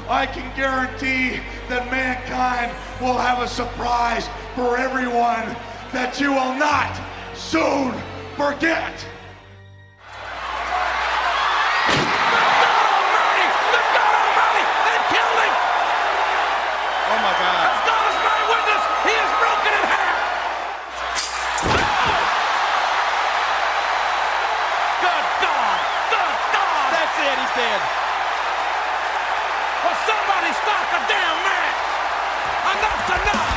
I can guarantee that mankind will have a surprise for everyone that you will not soon forget. Oh my God. As God is my witness, he is broken in half. Good God. Good God. That's it. He's dead. Will somebody stop the damn match? Enough's enough.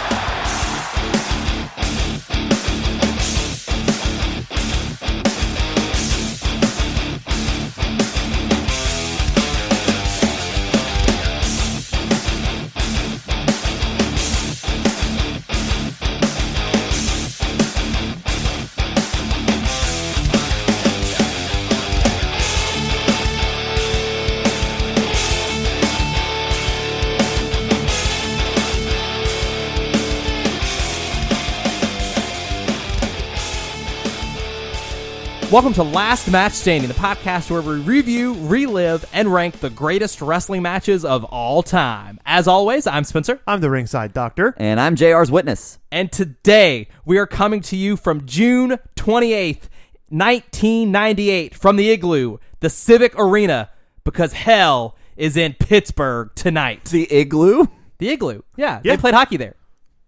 Welcome to Last Match Standing, the podcast where we review, relive, and rank the greatest wrestling matches of all time. As always, I'm Spenser. I'm the ringside doctor. And I'm JR's witness. And today, we are coming to you from June 28th, 1998, from the Igloo, the Civic Arena, because hell is in Pittsburgh tonight. The Igloo? The Igloo, yeah. They played hockey there.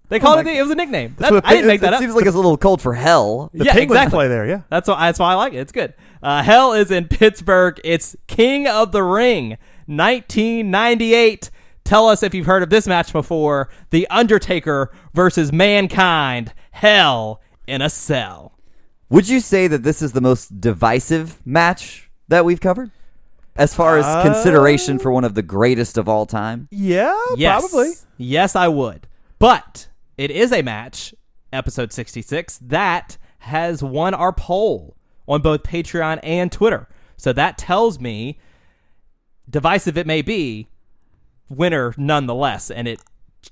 They called it, it was a nickname. I didn't make that up. It seems like it's a little cold for hell. The Penguins exactly. play there, yeah. That's why I like it. It's good. Hell is in Pittsburgh. It's King of the Ring, 1998. Tell us if you've heard of this match before. The Undertaker versus Mankind. Hell in a Cell. Would you say that this is the most divisive match that we've covered? As far as consideration for one of the greatest of all time? Yeah, Yes. probably. Yes, I would. But it is a match, episode 66, that has won our poll on both Patreon and Twitter. So that tells me, divisive it may be, winner nonetheless, and it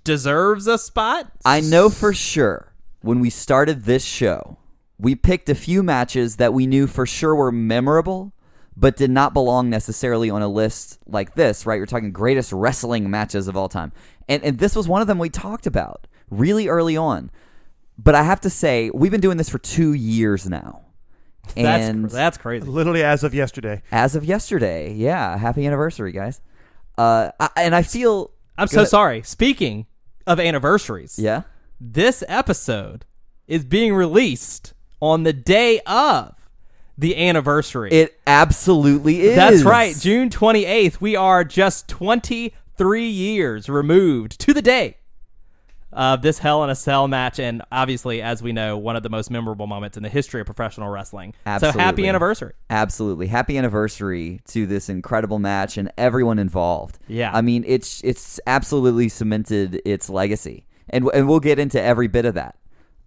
deserves a spot. I know for sure when we started this show, we picked a few matches that we knew for sure were memorable, but did not belong necessarily on a list like this, right? We're talking greatest wrestling matches of all time. And this was one of them we talked about really early on. But I have to say, we've been doing this for 2 years now. And That's crazy. Literally as of yesterday. as of yesterday, yeah, happy anniversary, guys. I feel... I'm so sorry. Speaking of anniversaries, Yeah? this episode is being released on the day of the anniversary. It absolutely is. That's right. June 28th. We are just 23 years removed to the day of this Hell in a Cell match. And obviously, as we know, one of the most memorable moments in the history of professional wrestling. Absolutely. So happy anniversary. Absolutely. Happy anniversary to this incredible match and everyone involved. Yeah. I mean, it's absolutely cemented its legacy. And we'll get into every bit of that.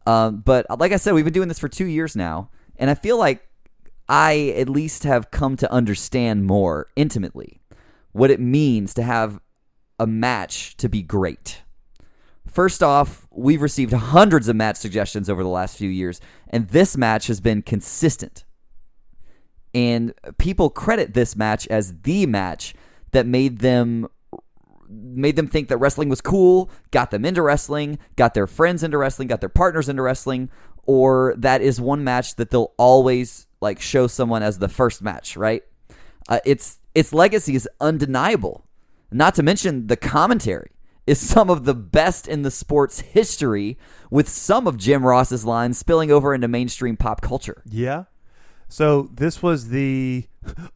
But like I said, we've been doing this for 2 years now. And I feel like I at least have come to understand more intimately what it means to have a match to be great. First off, we've received hundreds of match suggestions over the last few years, and this match has been consistent. And people credit this match as the match that made them think that wrestling was cool, got them into wrestling, got their friends into wrestling, got their partners into wrestling, or that is one match that they'll always like show someone as the first match, right? Its legacy is undeniable. Not to mention the commentary is some of the best in the sport's history, with some of Jim Ross's lines spilling over into mainstream pop culture. Yeah. So this was the,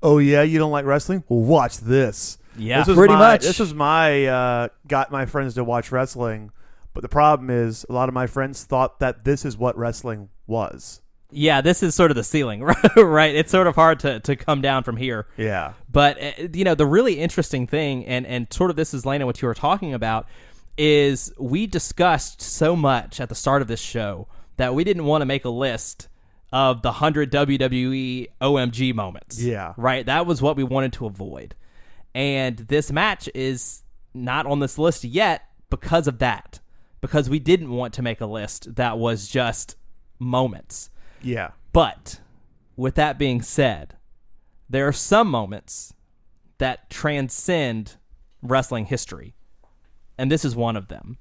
oh yeah, you don't like wrestling? Well, watch this. Yeah, this was pretty much. This was my, got my friends to watch wrestling. But the problem is a lot of my friends thought that this is what wrestling was. Yeah, this is sort of the ceiling, right? It's sort of hard to come down from here. Yeah. But, the really interesting thing, and sort of this is, Landon, what you were talking about, is we discussed so much at the start of this show that we didn't want to make a list of the 100 WWE OMG moments. Yeah. Right? That was what we wanted to avoid. And this match is not on this list yet because of that. Because we didn't want to make a list that was just moments. Yeah. But with that being said, there are some moments that transcend wrestling history, and this is one of them.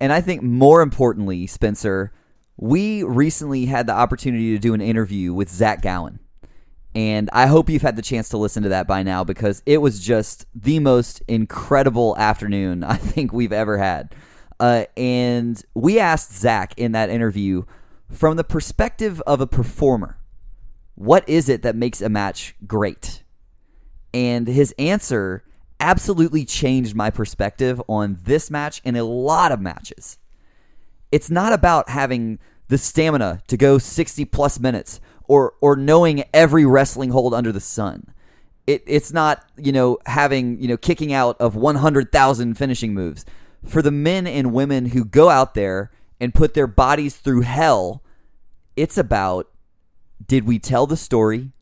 And I think more importantly, Spencer, we recently had the opportunity to do an interview with Zach Gowen. And I hope you've had the chance to listen to that by now, because it was just the most incredible afternoon I think we've ever had. And we asked Zach in that interview, from the perspective of a performer, what is it that makes a match great? And his answer absolutely changed my perspective on this match and a lot of matches. It's not about having the stamina to go 60 plus minutes or knowing every wrestling hold under the sun. It's not, having, kicking out of 100,000 finishing moves. For the men and women who go out there and put their bodies through hell, it's about, did we tell the story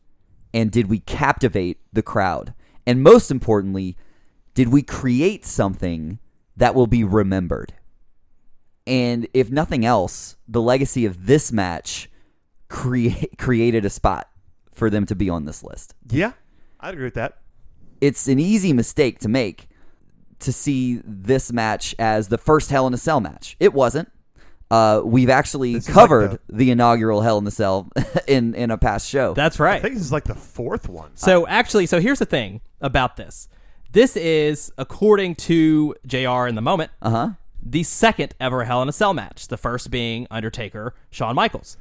and did we captivate the crowd? And most importantly, did we create something that will be remembered? And if nothing else, the legacy of this match created a spot for them to be on this list. Yeah, I'd agree with that. It's an easy mistake to make to see this match as the first Hell in a Cell match. It wasn't. We've actually covered the inaugural Hell in a Cell in a past show. That's right. I think this is like the fourth one. So here's the thing about this. This is, according to JR in the moment, the second ever Hell in a Cell match. The first being Undertaker, Shawn Michaels.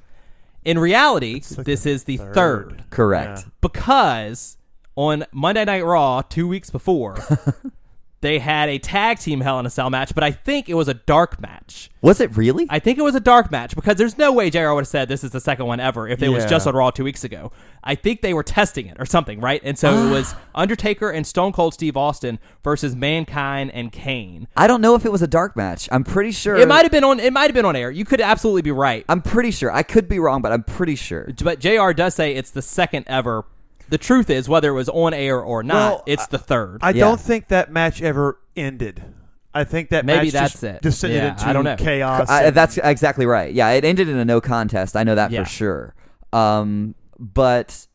In reality, this is the third. Correct. Yeah. Because on Monday Night Raw 2 weeks before, they had a tag team Hell in a Cell match, but I think it was a dark match. Was it really? I think it was a dark match, because there's no way JR would have said this is the second one ever if it was just on Raw 2 weeks ago. I think they were testing it or something, right? And so it was Undertaker and Stone Cold Steve Austin versus Mankind and Kane. I don't know if it was a dark match. I'm pretty sure It might have been on air. You could absolutely be right. I'm pretty sure. I could be wrong, but I'm pretty sure. But JR does say it's the second ever. The truth is, whether it was on air or not, it's the third. I don't think that match ever ended. I think that Maybe match that's just it. descended Yeah, into I don't know. chaos. That's exactly right. Yeah, it ended in a no contest. I know that for sure. But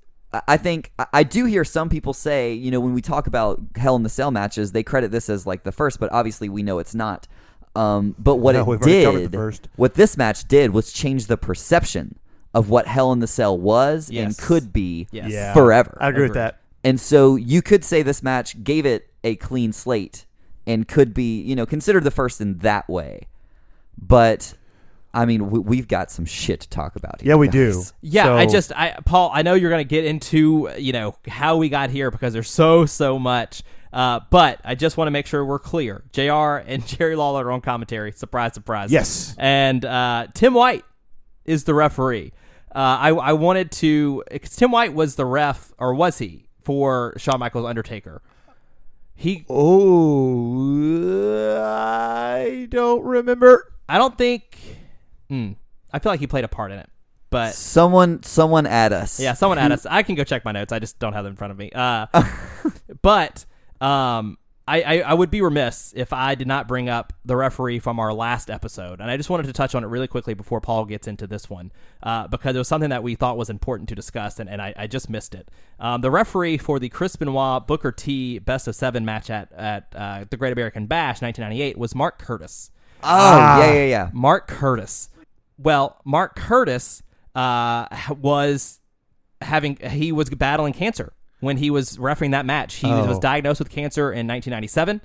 I think I do hear some people say, when we talk about Hell in the Cell matches, they credit this as like the first, but obviously we know it's not. But what we've already covered the first. what this match did was change the perception of what Hell in the Cell was and could be forever. I agree with that. And so you could say this match gave it a clean slate and could be, considered the first in that way. But, I mean, we've got some shit to talk about here. Yeah, we guys. do. Yeah, So- Paul, I know you're going to get into, how we got here, because there's so much. But I just want to make sure we're clear. JR and Jerry Lawler are on commentary. Surprise, surprise. Yes. And Tim White is the referee. I wanted to, because Tim White was the ref, or was he, for Shawn Michaels' Undertaker? I don't remember. I don't think. I feel like he played a part in it, but Someone add us. yeah, someone add us. I can go check my notes. I just don't have them in front of me. But I would be remiss if I did not bring up the referee from our last episode, and I just wanted to touch on it really quickly before Paul gets into this one, because it was something that we thought was important to discuss, and I just missed it. The referee for the Chris Benoit Booker T Best of 7 match at the Great American Bash 1998 was Mark Curtis. Oh, yeah. Mark Curtis. Well, Mark Curtis was battling cancer when he was refereeing that match. He was diagnosed with cancer in 1997.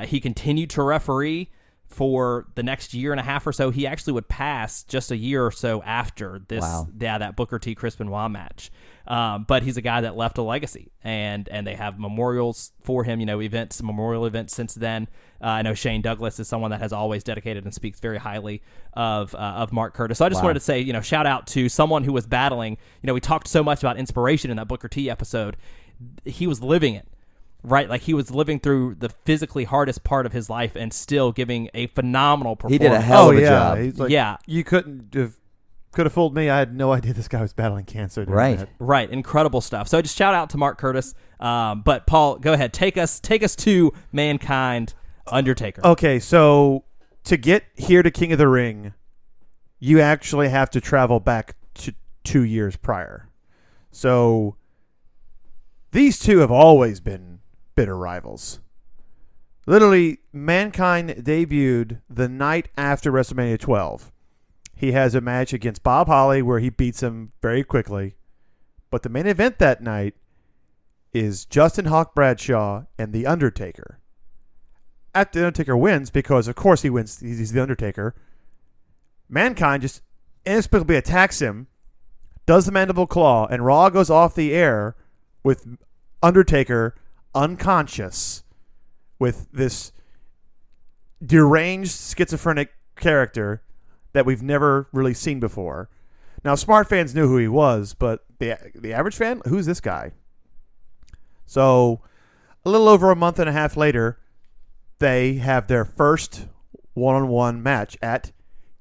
He continued to referee for the next year and a half or so. He actually would pass just a year or so after this, that Booker T Chris Benoit match. But he's a guy that left a legacy, and they have memorials for him, memorial events since then. I know Shane Douglas is someone that has always dedicated and speaks very highly of Mark Curtis. So I just wanted to say, shout out to someone who was battling. We talked so much about inspiration in that Booker T episode. He was living it, right? Like, he was living through the physically hardest part of his life and still giving a phenomenal performance. He did a hell of a job. He's like, Yeah. You could have fooled me. I had no idea this guy was battling cancer. Right. That. Right, incredible stuff. So just shout out to Mark Curtis. But Paul, go ahead, take us to Mankind, Undertaker. Okay, so to get here to King of the Ring, you actually have to travel back to 2 years prior. So these two have always been bitter rivals. Literally, Mankind debuted the night after WrestleMania 12. He has a match against Bob Holly where he beats him very quickly. But the main event that night is Justin Hawk Bradshaw and The Undertaker. After The Undertaker wins, because of course he wins, he's The Undertaker, Mankind just inexplicably attacks him, does the mandible claw, and Raw goes off the air with Undertaker unconscious with this deranged schizophrenic character that we've never really seen before. Now, smart fans knew who he was, but the average fan, who's this guy? So, a little over a month and a half later, they have their first one-on-one match at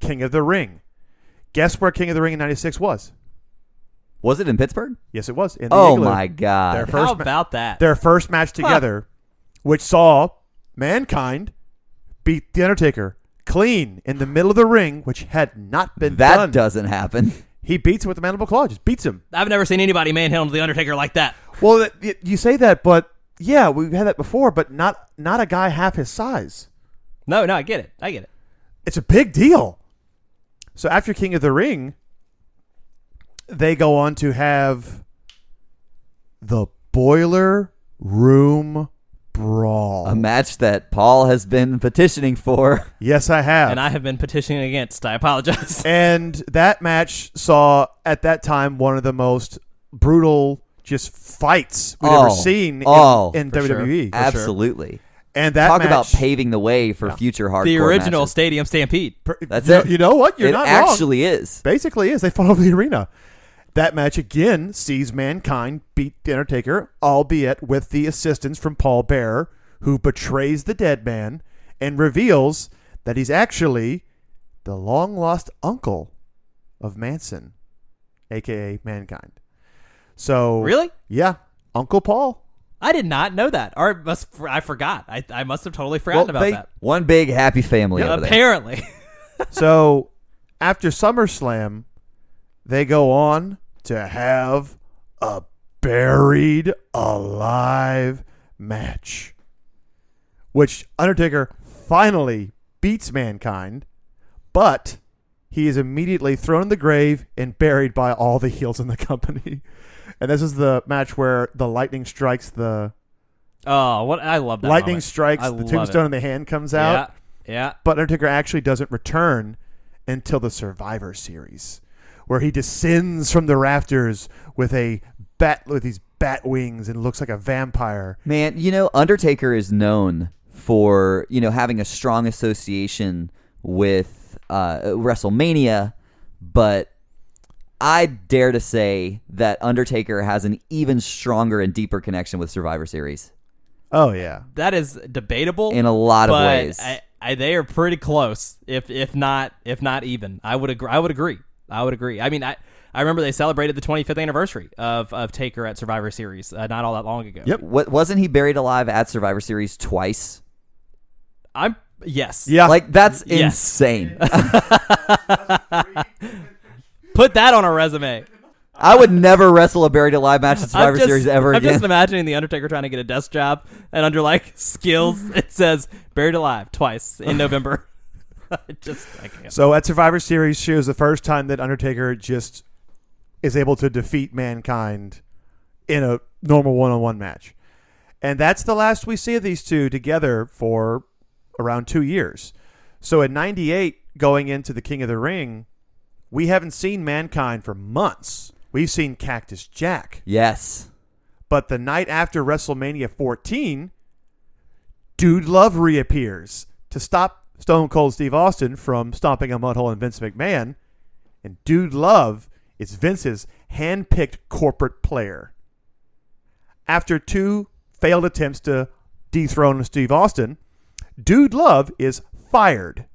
King of the Ring. Guess where King of the Ring in 96 was? Was it in Pittsburgh? Yes, it was. In the Oh, Igloo. my God. Their How first about that? Their first match together, which saw Mankind beat The Undertaker clean in the middle of the ring, which had not been That done. doesn't happen. He beats him with the mandible claw. Just beats him. I've never seen anybody manhandle The Undertaker like that. Well, you say that, but yeah, we've had that before, but not a guy half his size. No, I get it. It's a big deal. So after King of the Ring, they go on to have the Boiler Room Brawl. A match that Paul has been petitioning for. Yes, I have. And I have been petitioning against. I apologize. And that match saw, at that time, one of the most brutal just fights we've ever seen in WWE. Absolutely. And that Talk match, about paving the way for future hardcore The original matches. Stadium Stampede. That's it. You know what? You're It not wrong. actually is. Basically is. They fought over the arena. That match again sees Mankind beat The Undertaker, albeit with the assistance from Paul Bearer, who betrays the dead man and reveals that he's actually the long-lost uncle of Manson, a.k.a. Mankind. So Really? Yeah. Uncle Paul. I did not know that. Or I forgot. I must have totally forgotten about that. One big happy family over there. Apparently. So after SummerSlam, they go on to have a buried alive match, which Undertaker finally beats Mankind, but he is immediately thrown in the grave and buried by all the heels in the company. And this is the match where the lightning strikes the I love that. lightning moment. strikes I the love tombstone it. and the hand comes out. Yeah. But Undertaker actually doesn't return until the Survivor Series, where he descends from the rafters with these bat wings and looks like a vampire. Man, Undertaker is known for, having a strong association with WrestleMania, but I dare to say that Undertaker has an even stronger and deeper connection with Survivor Series. Oh yeah, That is debatable In a lot of but ways. they are pretty close, if not even. I would agree. I mean, I remember they celebrated the 25th anniversary of Taker at Survivor Series not all that long ago. Yep. Wasn't he buried alive at Survivor Series twice? Yes. yeah. Like, that's Yes. insane. Put that on a resume. I would never wrestle a buried alive match at Survivor Series ever I'm again. just imagining the Undertaker trying to get a desk job, and under skills, it says buried alive twice in November. I can't. So at Survivor Series shows the first time that Undertaker just is able to defeat Mankind in a normal one-on-one match. And that's the last we see of these two together for around 2 years. So in 98, going into the King of the Ring, we haven't seen Mankind for months. We've seen Cactus Jack. Yes. But the night after WrestleMania 14, Dude Love reappears to stop Stone Cold Steve Austin from stomping a mud hole in Vince McMahon. And Dude Love is Vince's hand-picked corporate player. After 2 failed attempts to dethrone Steve Austin, Dude Love is fired.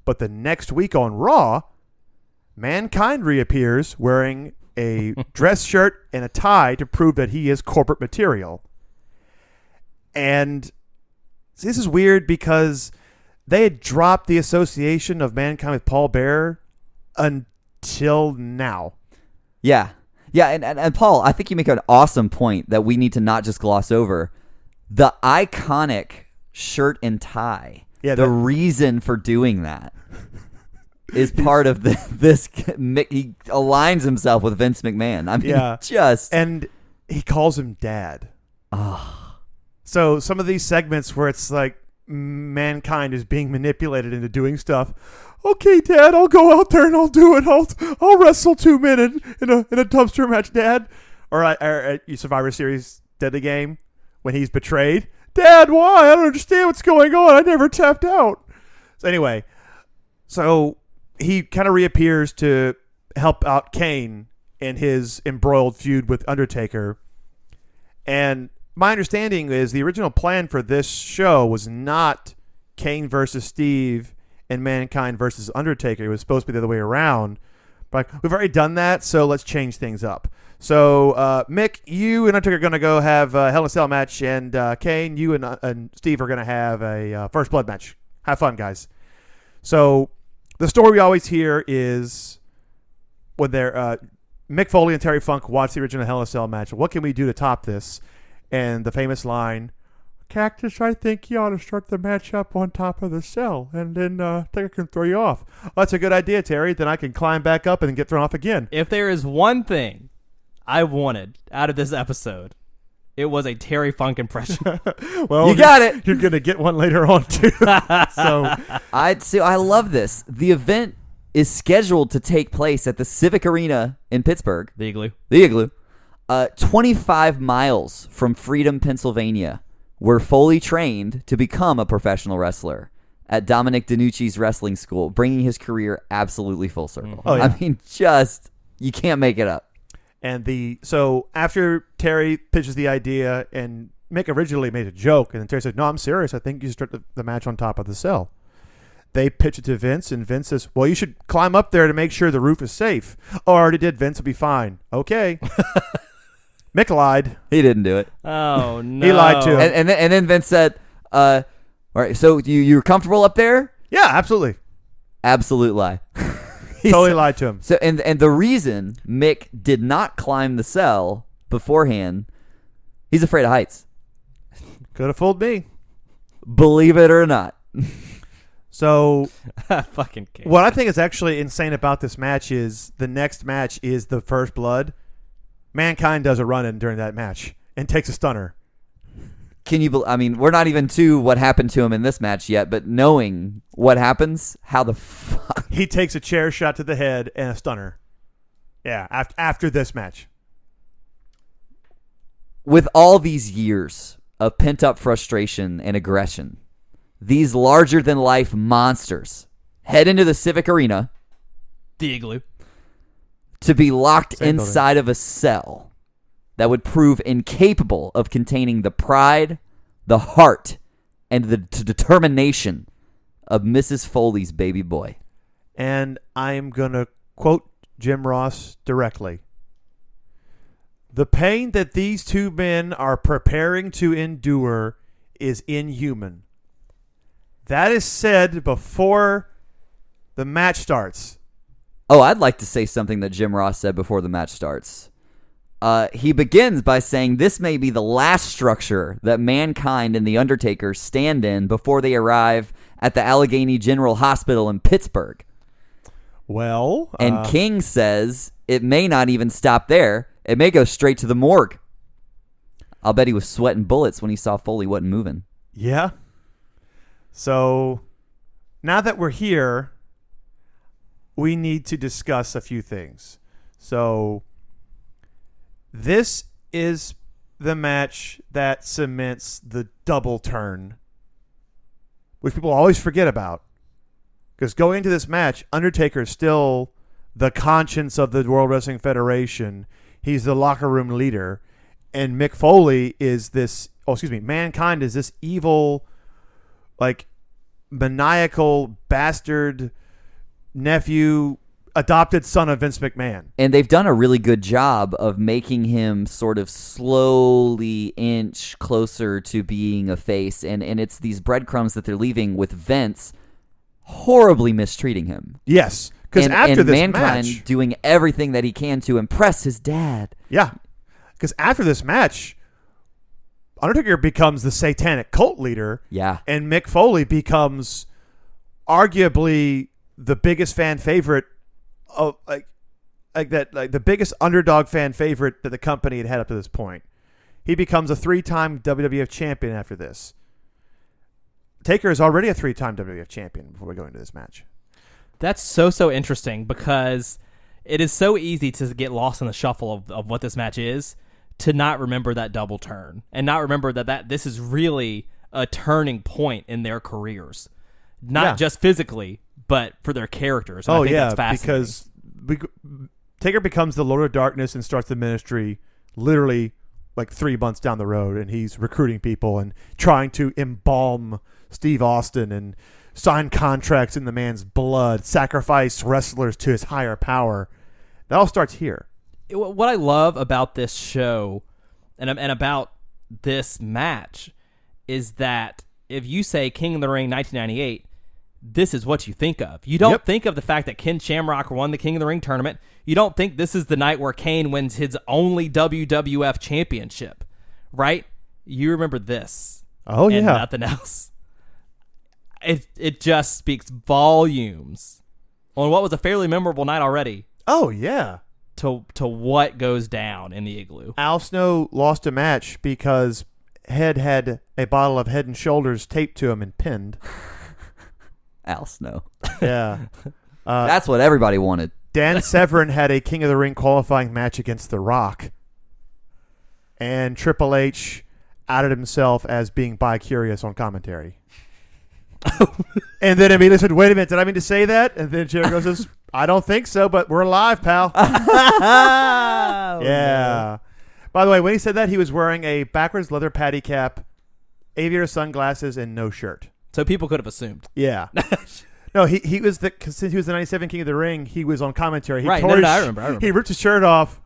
But the next week on Raw, Mankind reappears wearing a dress shirt and a tie to prove that he is corporate material. And this is weird because they had dropped the association of Mankind with Paul Bearer until now. Yeah. Yeah, and Paul, I think you make an awesome point that we need to not just gloss over. The iconic shirt and tie. Yeah, the reason for doing that is part of this. He aligns himself with Vince McMahon. I mean, and he calls him Dad. So some of these segments where it's like Mankind is being manipulated into doing stuff. Okay, Dad, I'll go out there and I'll do it. I'll wrestle 2 men in a dumpster match, Dad. Or at Survivor Series Deadly Game when he's betrayed. Dad, why? I don't understand what's going on. I never tapped out. So anyway, he kind of reappears to help out Kane in his embroiled feud with Undertaker. And my understanding is the original plan for this show was not Kane versus Steve and Mankind versus Undertaker. It was supposed to be the other way around. But we've already done that, so let's change things up. So, Mick, you and Undertaker are going to go have a Hell in a Cell match, and Kane, you and Steve are going to have a First Blood match. Have fun, guys. So, the story we always hear is when they're Mick Foley and Terry Funk watch the original Hell in a Cell match. What can we do to top this? And the famous line, Cactus, I think you ought to start the match up on top of the cell, and then Taker can throw you off. Oh, that's a good idea, Terry. Then I can climb back up and get thrown off again. If there is one thing I wanted out of this episode, it was a Terry Funk impression. Well, you got it. You're going to get one later on, too. I love this. The event is scheduled to take place at the Civic Arena in Pittsburgh. The Igloo. 25 miles from Freedom, Pennsylvania, where Foley trained to become a professional wrestler at Dominic DeNucci's wrestling school, bringing his career absolutely full circle. Oh, yeah. I mean, you can't make it up. And so after Terry pitches the idea, and Mick originally made a joke, and then Terry said, no, I'm serious. I think you should start the match on top of the cell. They pitch it to Vince, and Vince says, well, you should climb up there to make sure the roof is safe. Oh, I already did, Vince. Will be fine. Okay. Mick lied. He didn't do it. Oh, no. He lied to him. And then Vince said, all right, so you're comfortable up there? Yeah, absolutely. Absolute lie. Totally lied to him. So and the reason Mick did not climb the cell beforehand, he's afraid of heights. Could have fooled me. Believe it or not. So fucking kidding. What I think is actually insane about this match is the next match is the First Blood. Mankind does a run-in during that match and takes a stunner. Can you? I mean, we're not even to what happened to him in this match yet, but knowing what happens, how the fuck? He takes a chair shot to the head and a stunner. Yeah, after this match. With all these years of pent-up frustration and aggression, these larger-than-life monsters head into the Civic Arena. The Igloo. To be locked Same inside building. of a cell that would prove incapable of containing the pride, the heart, and the determination of Mrs. Foley's baby boy. And I'm going to quote Jim Ross directly. The pain that these two men are preparing to endure is inhuman. That is said before the match starts. Oh, I'd like to say something that Jim Ross said before the match starts. He begins by saying this may be the last structure that Mankind and The Undertaker stand in before they arrive at the Allegheny General Hospital in Pittsburgh. Well, And King says it may not even stop there. It may go straight to the morgue. I'll bet he was sweating bullets when he saw Foley wasn't moving. yeah. So now that we're here, we need to discuss a few things. So this is the match that cements the double turn, which people always forget about. Because going into this match, Undertaker is still the conscience of the World Wrestling Federation. He's the locker room leader. And Mick Foley is Mankind is this evil, like, maniacal bastard nephew, adopted son of Vince McMahon. And they've done a really good job of making him sort of slowly inch closer to being a face. And it's these breadcrumbs that they're leaving with Vince horribly mistreating him. Yes, because after and this Mankind match, doing everything that he can to impress his dad. yeah, because after this match, Undertaker becomes the satanic cult leader. Yeah. And Mick Foley becomes arguably the biggest fan favorite of the biggest underdog fan favorite that the company had up to this point. He becomes a 3-time WWF champion after this. Taker is already a 3-time WWF champion before we go into this match. That's so interesting because it is so easy to get lost in the shuffle of what this match is, to not remember that double turn and not remember that this is really a turning point in their careers, not just physically, but for their characters. And I think that's fascinating. Because Taker becomes the Lord of Darkness and starts the ministry literally like 3 months down the road, and he's recruiting people and trying to embalm Steve Austin and sign contracts in the man's blood, sacrifice wrestlers to his higher power. That all starts here. What I love about this show and about this match is that if you say King of the Ring 1998, this is what you think of. You don't think of the fact that Ken Shamrock won the King of the Ring tournament. You don't think this is the night where Kane wins his only WWF championship, right? You remember this. Oh, and yeah. nothing else. It just speaks volumes on what was a fairly memorable night already. Oh, yeah. To what goes down in the Igloo. Al Snow lost a match because Head had a bottle of Head and Shoulders taped to him and pinned. Al Snow. Yeah. That's what everybody wanted. Dan Severn had a King of the Ring qualifying match against The Rock. And Triple H outed himself as being bi-curious on commentary. And then immediately said, wait a minute, did I mean to say that? And then Jericho says, I don't think so, but we're alive, pal. Yeah. By the way, when he said that, he was wearing a backwards leather patty cap, aviator sunglasses, and no shirt. So people could have assumed. Yeah. No, he was since he was the 97 King of the Ring, he was on commentary. I remember. He ripped his shirt off.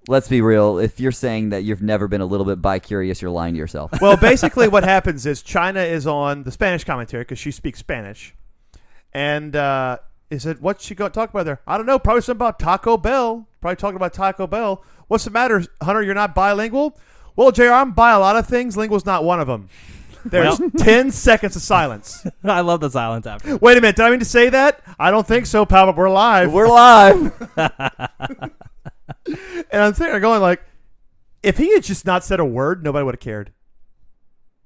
Let's be real. If you're saying that you've never been a little bit bi-curious, you're lying to yourself. Well, basically what happens is China is on the Spanish commentary because she speaks Spanish. And he said, what's she going to talk about there? I don't know. Probably something about Taco Bell. Probably talking about Taco Bell. What's the matter, Hunter? You're not bilingual? Well, JR, I'm bi a lot of things. Lingual's not one of them. There's 10 seconds of silence. I love the silence after. Wait a minute. Did I mean to say that? I don't think so, pal, but we're live. We're live. And I'm sitting there going like, if he had just not said a word, nobody would have cared.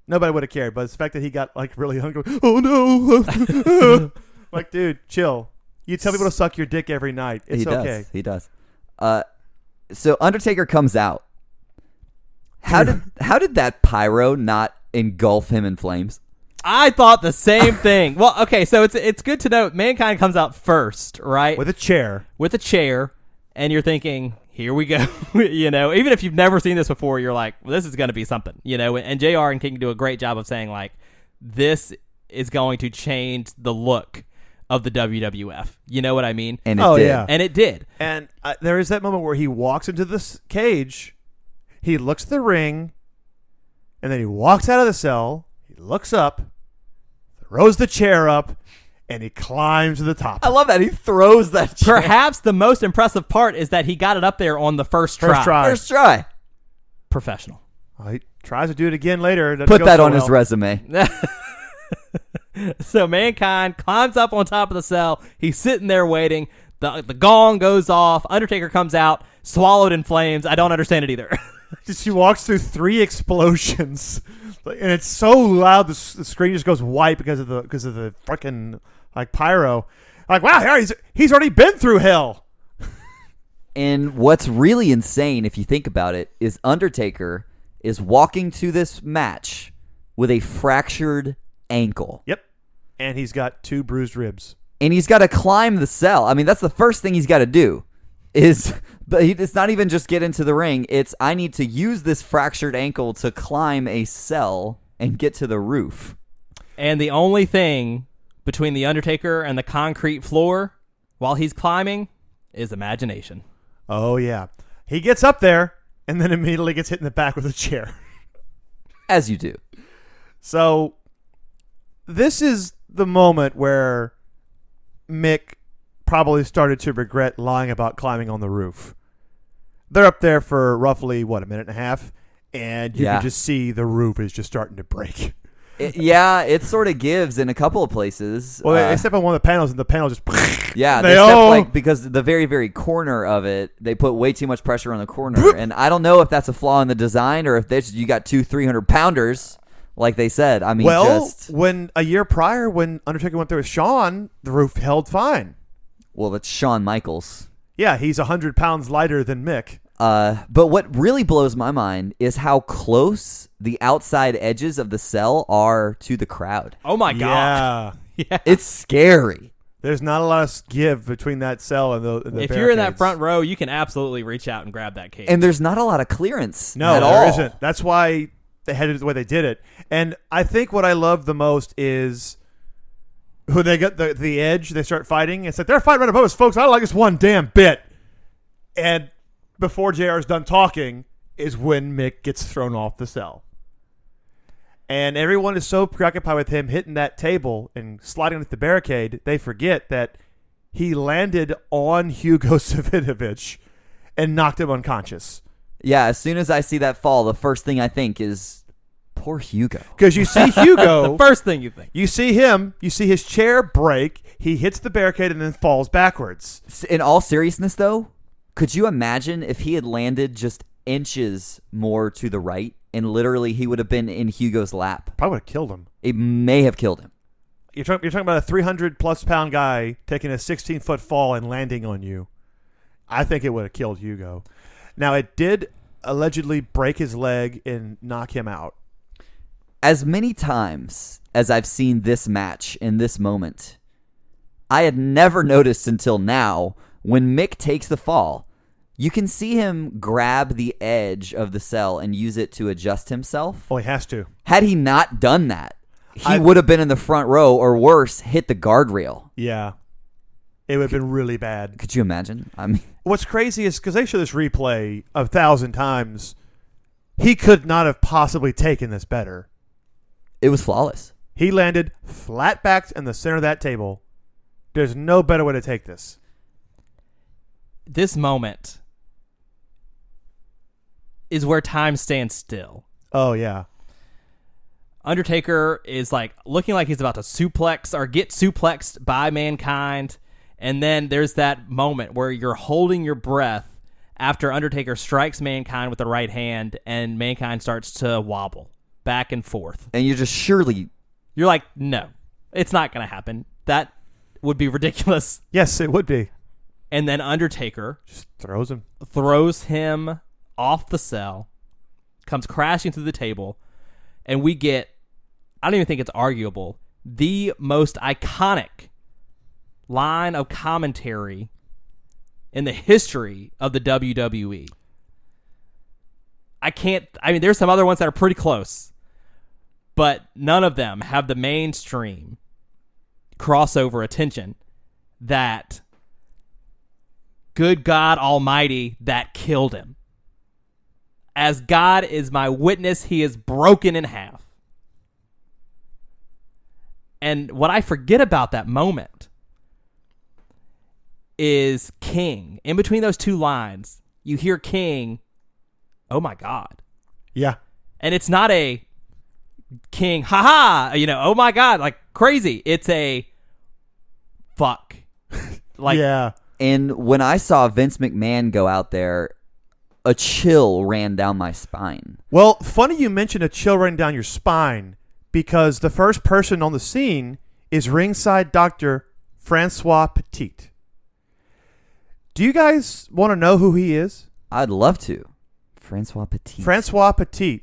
Nobody would have cared. But it's the fact that he got like really hungry. Oh, no. Like, dude, chill. You tell people to suck your dick every night. It's okay. He does. So Undertaker comes out. How did that pyro not engulf him in flames? I thought the same thing. Well, okay, so it's good to know Mankind comes out first, right? With a chair. And you're thinking, here we go. Even if you've never seen this before, you're like, well, this is going to be something, and JR and King do a great job of saying like, this is going to change the look of the WWF. You know what I mean? And it did. Yeah. And it did. And there is that moment where he walks into this cage, he looks at the ring, and then he walks out of the cell, he looks up, throws the chair up, and he climbs to the top. I love that. He throws that chair. Perhaps the most impressive part is that he got it up there on the first try. First try. Professional. He tries to do it again later. Put that on his resume. So Mankind climbs up on top of the cell. He's sitting there waiting. The gong goes off. Undertaker comes out, swallowed in flames. I don't understand it either. She walks through 3 explosions, and it's so loud the screen just goes white because of the fucking like pyro. Like, wow, he's already been through hell. And what's really insane, if you think about it, is Undertaker is walking to this match with a fractured ankle. Yep, and he's got 2 bruised ribs. And he's got to climb the cell. I mean, that's the first thing he's got to do. But it's not even just get into the ring. It's I need to use this fractured ankle to climb a cell and get to the roof. And the only thing between the Undertaker and the concrete floor while he's climbing is imagination. Oh, yeah. He gets up there and then immediately gets hit in the back with a chair. As you do. So this is the moment where Mick probably started to regret lying about climbing on the roof. They're up there for roughly, a minute and a half? and you Yeah. can just see the roof is just starting to break. It sort of gives in a couple of places. Well, they step on one of the panels, and the panel just Yeah, They they step all- like because the very, very corner of it, they put way too much pressure on the corner, and I don't know if that's a flaw in the design or if you got 300 pounders, like they said. I mean, when a year prior, when Undertaker went there with Shawn, the roof held fine. well, that's Shawn Michaels. Yeah, he's 100 pounds lighter than Mick. But what really blows my mind is how close the outside edges of the cell are to the crowd. Oh my god. Yeah, It's scary. there's not a lot of give between that cell and the If you're in that barricades. front row, you can absolutely reach out and grab that cage. And there's not a lot of clearance No, at there all. isn't. That's why they had it the way they did it. And I think what I love the most is when they get the edge, they start fighting. It's like, they're fighting right above us, folks. I don't like this one damn bit. And before JR's done talking is when Mick gets thrown off the cell. And everyone is so preoccupied with him hitting that table and sliding with the barricade, they forget that he landed on Hugo Savinovich and knocked him unconscious. Yeah, as soon as I see that fall, the first thing I think is, poor Hugo. Because you see Hugo, the first thing you think. you see his chair break, he hits the barricade and then falls backwards. In all seriousness, though, could you imagine if he had landed just inches more to the right and literally he would have been in Hugo's lap? Probably would have killed him. It may have killed him. You're talking about a 300-plus pound guy taking a 16-foot fall and landing on you. I think it would have killed Hugo. Now, it did allegedly break his leg and knock him out. As many times as I've seen this match in this moment, I had never noticed until now when Mick takes the fall, you can see him grab the edge of the cell and use it to adjust himself. Well, he has to. Had he not done that, he would have been in the front row or worse, hit the guardrail. Yeah. It would have been really bad. Could you imagine? I mean, What's crazy is because they show this replay 1,000 times, he could not have possibly taken this better. it was flawless. He landed flat-backed in the center of that table. There's no better way to take this. This moment is where time stands still. Oh, yeah. Undertaker is like looking like he's about to suplex or get suplexed by Mankind. And then there's that moment where you're holding your breath after Undertaker strikes Mankind with the right hand and Mankind starts to wobble back and forth. And you just surely... You're like, no, it's not going to happen. That would be ridiculous. Yes, it would be. And then Undertaker Just throws him. throws him off the cell, comes crashing through the table, and we get, I don't even think it's arguable, the most iconic line of commentary in the history of the WWE. There's some other ones that are pretty close, but none of them have the mainstream crossover attention that good God Almighty, that killed him. As God is my witness, he is broken in half. And what I forget about that moment is King. In between those two lines, you hear King, oh my God. Yeah. And it's not a King, haha, oh my God, like crazy. It's a fuck. Like, yeah. And when I saw Vince McMahon go out there, a chill ran down my spine. Well, funny you mentioned a chill running down your spine because the first person on the scene is ringside Dr. Francois Petit. Do you guys want to know who he is? I'd love to. Francois Petit. Francois Petit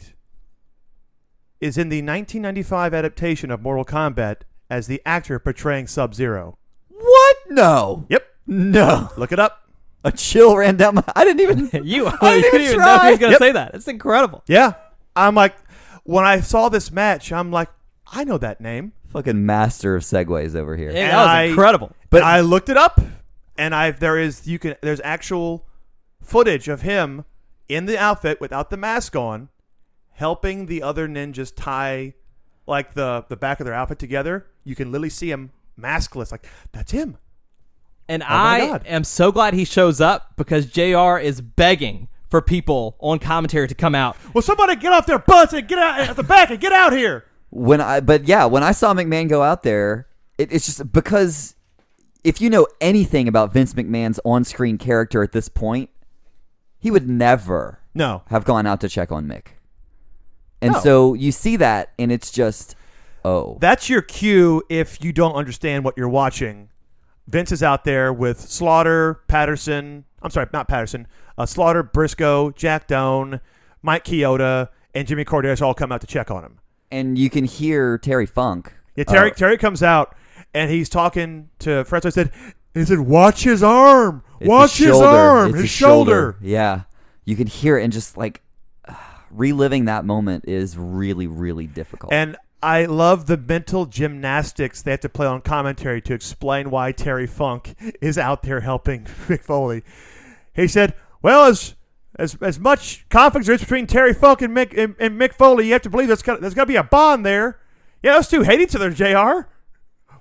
is in the 1995 adaptation of Mortal Kombat as the actor portraying Sub-Zero. What? No. Yep. No. Look it up. A chill ran down my... I didn't even... you I didn't didn't even know try. he was going to Yep. say that. It's incredible. Yeah. I'm like, when I saw this match, I'm like, I know that name. Fucking master of segues over here. Yeah, that was incredible. But I looked it up, and there's actual footage of him in the outfit without the mask on, helping the other ninjas tie like the back of their outfit together. You can literally see him maskless. Like, that's him. And Oh my I God. am so glad he shows up because JR is begging for people on commentary to come out. Well, somebody get off their butts and get out at the back and get out here. When I saw McMahon go out there, it's just because if you know anything about Vince McMahon's on-screen character at this point, he would never have gone out to check on Mick. And so you see that, and it's just, That's your cue if you don't understand what you're watching. Vince is out there with Slaughter, Slaughter, Briscoe, Jack Doan, Mike Chioda, and Jimmy Corderas all come out to check on him. And you can hear Terry Funk. Yeah, Terry comes out, and he's talking to Francis. He said, watch his arm. Watch his arm. His shoulder. Yeah. You can hear it, and just like reliving that moment is really, really difficult. And I love the mental gymnastics they have to play on commentary to explain why Terry Funk is out there helping Mick Foley. He said, well, as much conflict there is between Terry Funk and Mick Foley, you have to believe there's got to be a bond there. Yeah, those two hate each other, JR. Well,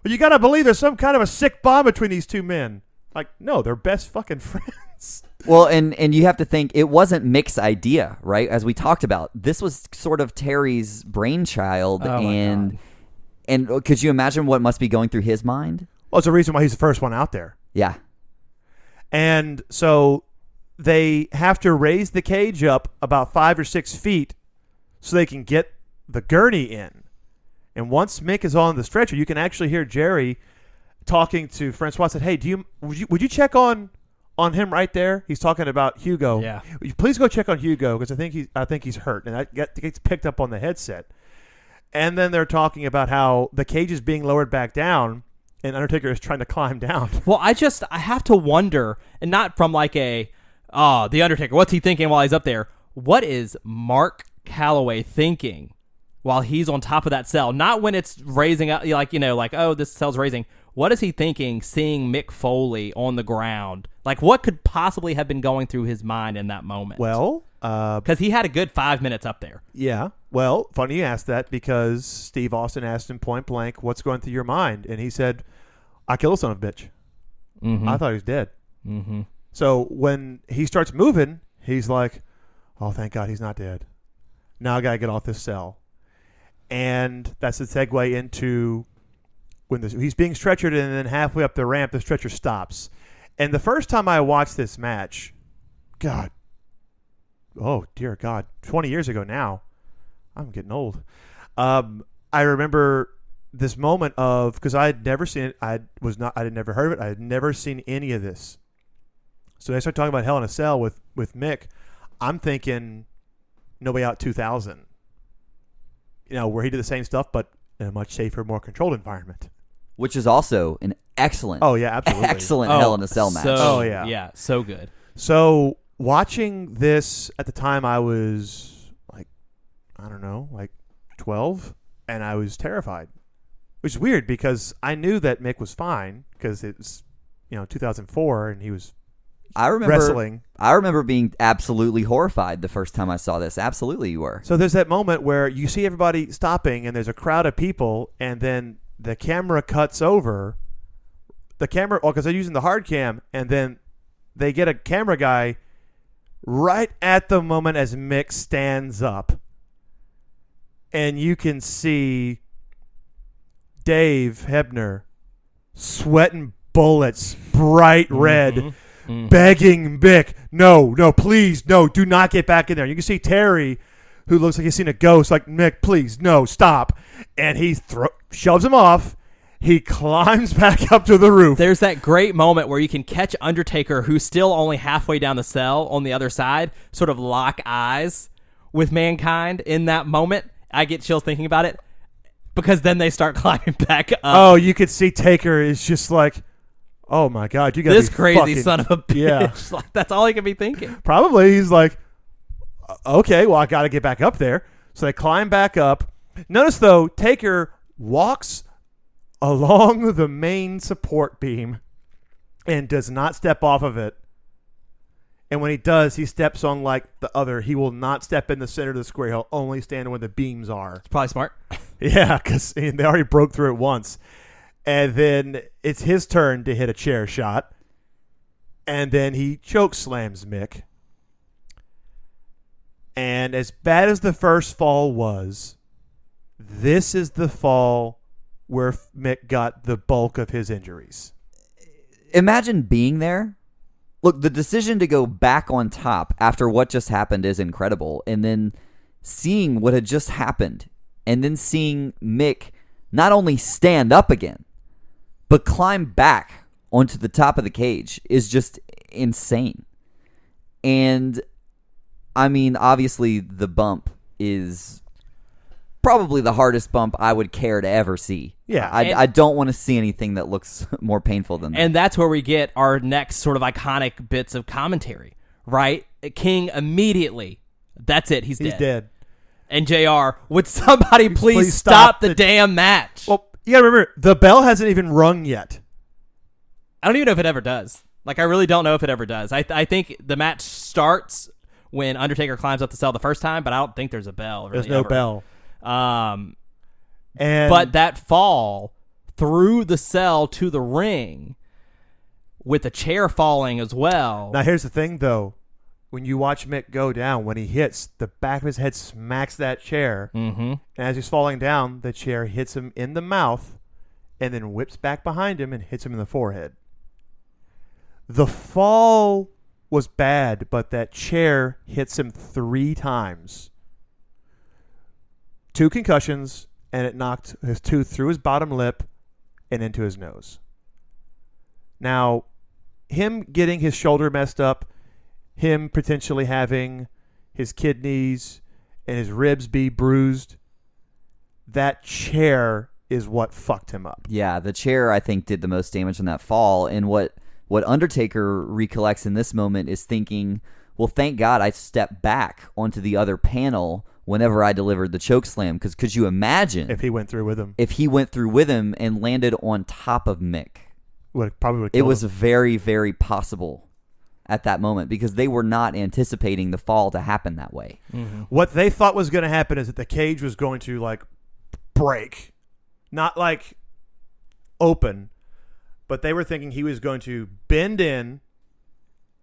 you got to believe there's some kind of a sick bond between these two men. Like, no, they're best fucking friends. Well, and you have to think it wasn't Mick's idea, right? As we talked about, this was sort of Terry's brainchild, and could you imagine what must be going through his mind? Well, it's the reason why he's the first one out there. Yeah. And so they have to raise the cage up about 5 or 6 feet so they can get the gurney in. And once Mick is on the stretcher, you can actually hear Jerry talking to Francois. Said, "Hey, would you check on him right there? He's talking about Hugo. Yeah. Please go check on Hugo because I think he's hurt." And that gets picked up on the headset. And then they're talking about how the cage is being lowered back down, and Undertaker is trying to climb down. Well, I have to wonder, and not from like the Undertaker, what's he thinking while he's up there? What is Mark Calloway thinking while he's on top of that cell? Not when it's raising up, this cell's raising. What is he thinking seeing Mick Foley on the ground? Like, what could possibly have been going through his mind in that moment? Well, because he had a good 5 minutes up there. Yeah. Well, funny you asked that because Steve Austin asked him point blank, what's going through your mind? And he said, I killed a son of a bitch. Mm-hmm. I thought he was dead. Mm-hmm. So when he starts moving, he's like, oh, thank God he's not dead. Now I got to get off this cell. And that's the segue into when he's being stretchered, and then halfway up the ramp, the stretcher stops. And the first time I watched this match, God, oh, dear God, 20 years ago now. I'm getting old. I remember this moment of, because I had never seen it. I had never heard of it. I had never seen any of this. So they start talking about Hell in a Cell with Mick. I'm thinking No Way Out 2000. Where he did the same stuff, but in a much safer, more controlled environment. Which is also an excellent, absolutely, Hell in a Cell match. Yeah, so good. So watching this at the time, I was 12, and I was terrified. Which is weird because I knew that Mick was fine because it's 2004 and he was wrestling. I remember being absolutely horrified the first time I saw this. Absolutely, you were. So there's that moment where you see everybody stopping and there's a crowd of people, and then the camera cuts over. Because they're using the hard cam, and then they get a camera guy right at the moment as Mick stands up. And you can see Dave Hebner sweating bullets, bright red, begging Mick, no, please, no, do not get back in there. You can see Terry, who looks like he's seen a ghost, like, Mick, please, no, stop. And he shoves him off. He climbs back up to the roof. There's that great moment where you can catch Undertaker, who's still only halfway down the cell on the other side, sort of lock eyes with Mankind in that moment. I get chills thinking about it because then they start climbing back up. Oh, you could see Taker is just like, oh my God, you got this crazy son of a bitch. Yeah. Like, that's all he can be thinking. Probably he's like, okay, well, I got to get back up there. So they climb back up. Notice though, Taker walks along the main support beam and does not step off of it. And when he does, he steps on like the other. He will not step in the center of the square. He'll only stand where the beams are. It's probably smart. Yeah, because they already broke through it once. And then it's his turn to hit a chair shot. And then he choke slams Mick. And as bad as the first fall was, this is the fall where Mick got the bulk of his injuries. Imagine being there. Look, the decision to go back on top after what just happened is incredible. And then seeing what had just happened, and then seeing Mick not only stand up again, but climb back onto the top of the cage is just insane. And, I mean, obviously the bump is probably the hardest bump I would care to ever see. Yeah. I don't want to see anything that looks more painful than that. And that's where we get our next sort of iconic bits of commentary, right? King immediately, that's it, he's dead. And JR, would somebody please stop the damn match? Well, you gotta remember, the bell hasn't even rung yet. I don't even know if it ever does. Like, I really don't know if it ever does. I think the match starts when Undertaker climbs up the cell the first time, but I don't think there's a bell. Really, there's no ever. bell. But that fall through the cell to the ring with the chair falling as well. Now, here's the thing, though. When you watch Mick go down, when he hits, the back of his head smacks that chair. Mm-hmm. And as he's falling down, the chair hits him in the mouth and then whips back behind him and hits him in the forehead. The fall was bad, but that chair hits him 3 times. 2 concussions, and it knocked his tooth through his bottom lip and into his nose. Now, him getting his shoulder messed up, him potentially having his kidneys and his ribs be bruised, that chair is what fucked him up. Yeah, the chair, I think, did the most damage on that fall. And what Undertaker recollects in this moment is thinking, well, thank God I stepped back onto the other panel whenever I delivered the chokeslam. Because could you imagine if he went through with him? If he went through with him and landed on top of Mick. Probably would. It was very, very possible at that moment because they were not anticipating the fall to happen that way. Mm-hmm. What they thought was going to happen is that the cage was going to like break, not like open, but they were thinking he was going to bend in,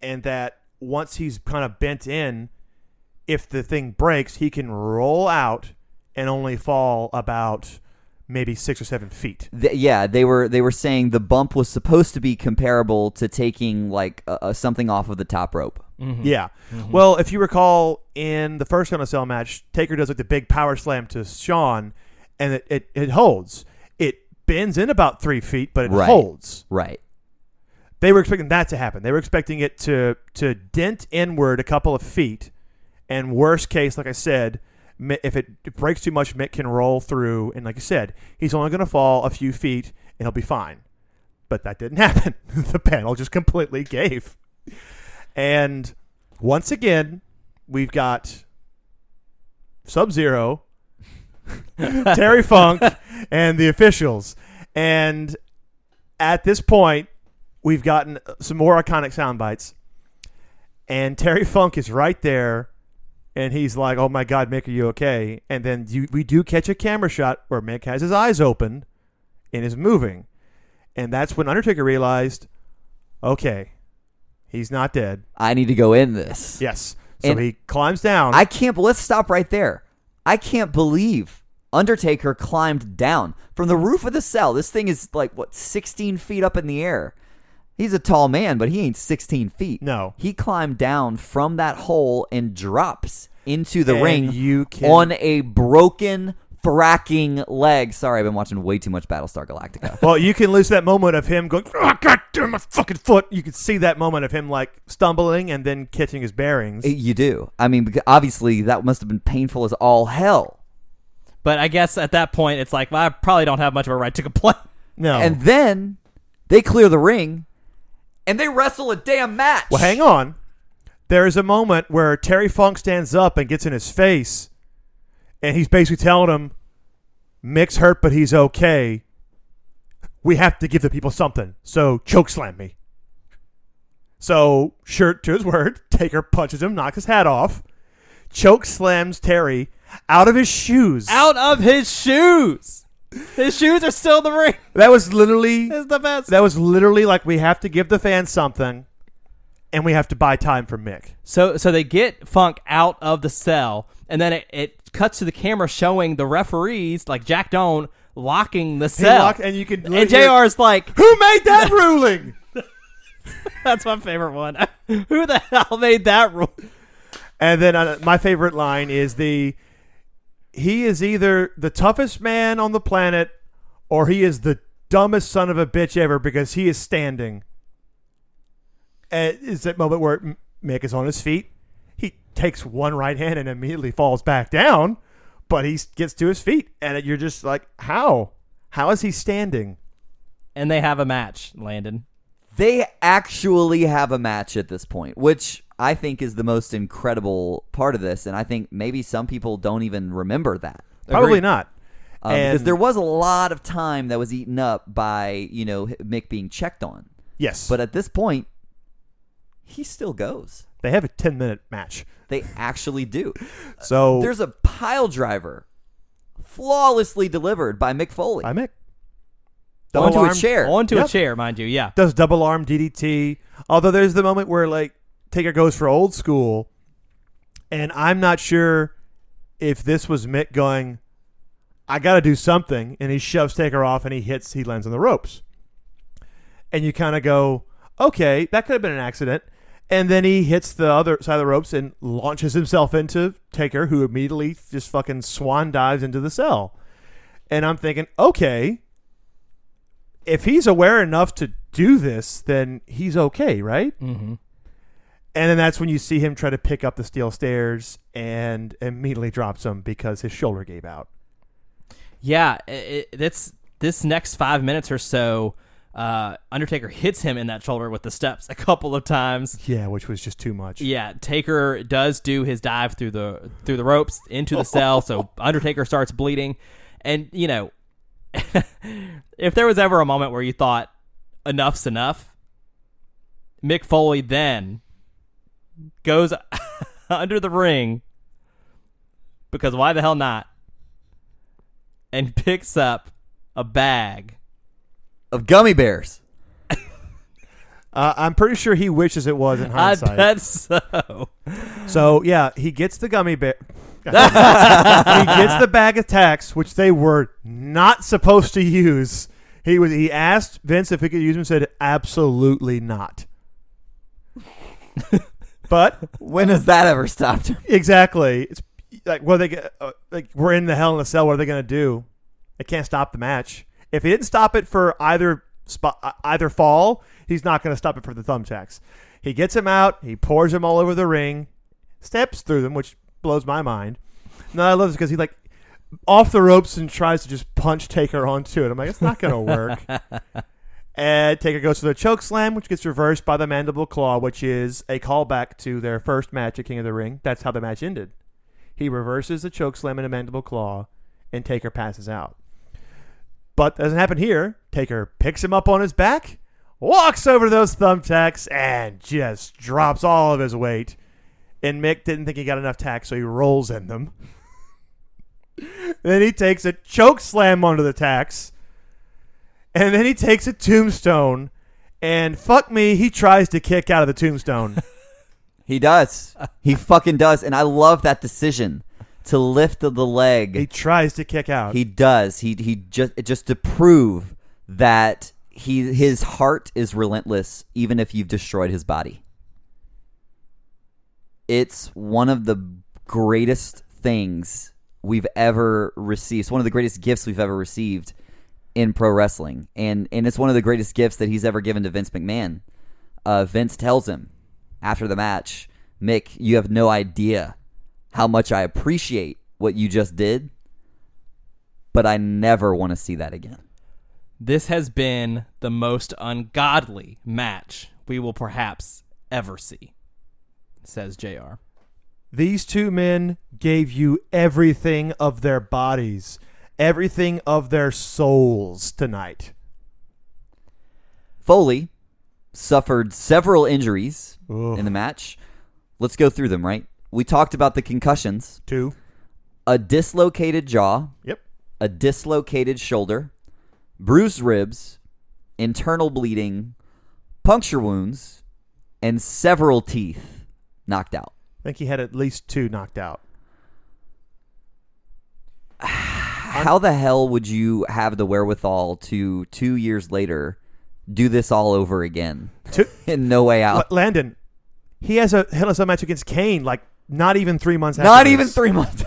and that once he's kind of bent in, if the thing breaks, he can roll out and only fall about maybe 6 or 7 feet. They were saying the bump was supposed to be comparable to taking like something off of the top rope. Mm-hmm. Yeah. Mm-hmm. Well, if you recall in the first Hell in a Cell match, Taker does like the big power slam to Shawn, and it holds. It bends in about 3 feet, but it holds. Right. They were expecting that to happen. They were expecting it to dent inward a couple of feet, and worst case, like I said, if it breaks too much, Mick can roll through, and like you said, he's only going to fall a few feet, and he'll be fine. But that didn't happen. The panel just completely gave. And once again, we've got Sub-Zero, Terry Funk, and the officials. And at this point, we've gotten some more iconic sound bites. And Terry Funk is right there. And he's like, oh, my God, Mick, are you okay? And then we do catch a camera shot where Mick has his eyes open and is moving. And that's when Undertaker realized, okay, he's not dead. I need to go in this. Yes. So And he climbs down. Let's stop right there. I can't believe Undertaker climbed down from the roof of the cell. This thing is like, 16 feet up in the air. He's a tall man, but he ain't 16 feet. No. He climbed down from that hole and drops into the And ring on a broken fracking leg. Sorry, I've been watching way too much Battlestar Galactica. Well, you can lose that moment of him going, oh, God damn my fucking foot. You can see that moment of him like stumbling and then catching his bearings. You do. I mean, because obviously that must have been painful as all hell. But I guess at that point, it's like, well, I probably don't have much of a right to complain. No. And then they clear the ring and they wrestle a damn match. Well, hang on. There is a moment where Terry Funk stands up and gets in his face, and he's basically telling him, Mick's hurt, but he's okay. We have to give the people something, so chokeslam me. So, shirt to his word, Taker punches him, knocks his hat off, chokeslams Terry out of his shoes. Out of his shoes. His shoes are still in the ring. That was literally... It's the best. That was literally like, we have to give the fans something. and we have to buy time from Mick. So they get Funk out of the cell, and then it cuts to the camera showing the referees, like Jack Doan, locking the cell. And you can and JR's like, who made that ruling? That's my favorite one. Who the hell made that rule? And then my favorite line is he is either the toughest man on the planet or he is the dumbest son of a bitch ever because he is standing. And it's that moment where Mick is on his feet. He takes one right hand and immediately falls back down, but he gets to his feet. And you're just like, how? How is he standing? And they have a match, Landon. They actually have a match at this point, which I think is the most incredible part of this. And I think maybe some people don't even remember that. Probably Agreed. not. Because there was a lot of time that was eaten up by, Mick being checked on. Yes. But at this point, he still goes. They have a 10-minute match. They actually do. So There's a pile driver flawlessly delivered by Mick Foley. by Mick. Onto Double a chair. Onto Yep. a chair, mind you, yeah. Does double arm DDT. Although there's the moment where like Taker goes for old school, and I'm not sure if this was Mick going, I got to do something, and he shoves Taker off and he lands on the ropes. And you kind of go, okay, that could have been an accident. And then he hits the other side of the ropes and launches himself into Taker, who immediately just fucking swan dives into the cell. And I'm thinking, okay, if he's aware enough to do this, then he's okay, right? Mm-hmm. And then that's when you see him try to pick up the steel stairs and immediately drops them because his shoulder gave out. Yeah, it's this next 5 minutes or so. Undertaker hits him in that shoulder with the steps a couple of times. Yeah, which was just too much. Yeah, Taker does do his dive through the ropes into the cell, so Undertaker starts bleeding. And if there was ever a moment where you thought enough's enough, Mick Foley then goes under the ring, because why the hell not, and picks up a bag Of gummy bears. I'm pretty sure he wishes it was in hindsight. I bet so. So, yeah, he gets the gummy bear. He gets the bag of tacks, which they were not supposed to use. He asked Vince if he could use them, said absolutely not. But When has that ever stopped him? exactly, it's like what are they like? We're in the Hell in a Cell. What are they going to do? They can't stop the match. If he didn't stop it for either fall, he's not going to stop it for the thumbtacks. He gets him out. He pours him all over the ring, steps through them, which blows my mind. No, I love this because he like off the ropes and tries to just punch Taker onto it. I'm like, it's not going to work. And Taker goes for the choke slam, which gets reversed by the mandible claw, which is a callback to their first match at King of the Ring. That's how the match ended. He reverses the choke slam and a mandible claw, and Taker passes out. But that doesn't happen here. Taker picks him up on his back, walks over those thumbtacks, and just drops all of his weight. And Mick didn't think he got enough tacks, so he rolls in them. Then he takes a choke slam onto the tacks. And then he takes a tombstone. And fuck me, he tries to kick out of the tombstone. He does. He fucking does. And I love that decision to lift the leg. He tries to kick out. He does. He just to prove that his heart is relentless, even if you've destroyed his body. It's one of the greatest things we've ever received. It's one of the greatest gifts we've ever received in pro wrestling, and it's one of the greatest gifts that he's ever given to Vince McMahon. Vince tells him after the match, Mick, you have no idea how much I appreciate what you just did, but I never want to see that again. This has been the most ungodly match we will perhaps ever see, says JR. These two men gave you everything of their bodies, everything of their souls tonight. Foley suffered several injuries Ugh. in the match. Let's go through them, right? We talked about the concussions. 2. A dislocated jaw. Yep. A dislocated shoulder. Bruised ribs. Internal bleeding. Puncture wounds. and several teeth knocked out. I think he had at least 2 knocked out. How the hell would you have the wherewithal to 2 years later do this all over again? In No Way Out. Landon, he has a Hell in a Cell match against Kane, like not even 3 months after Not this. even 3 months.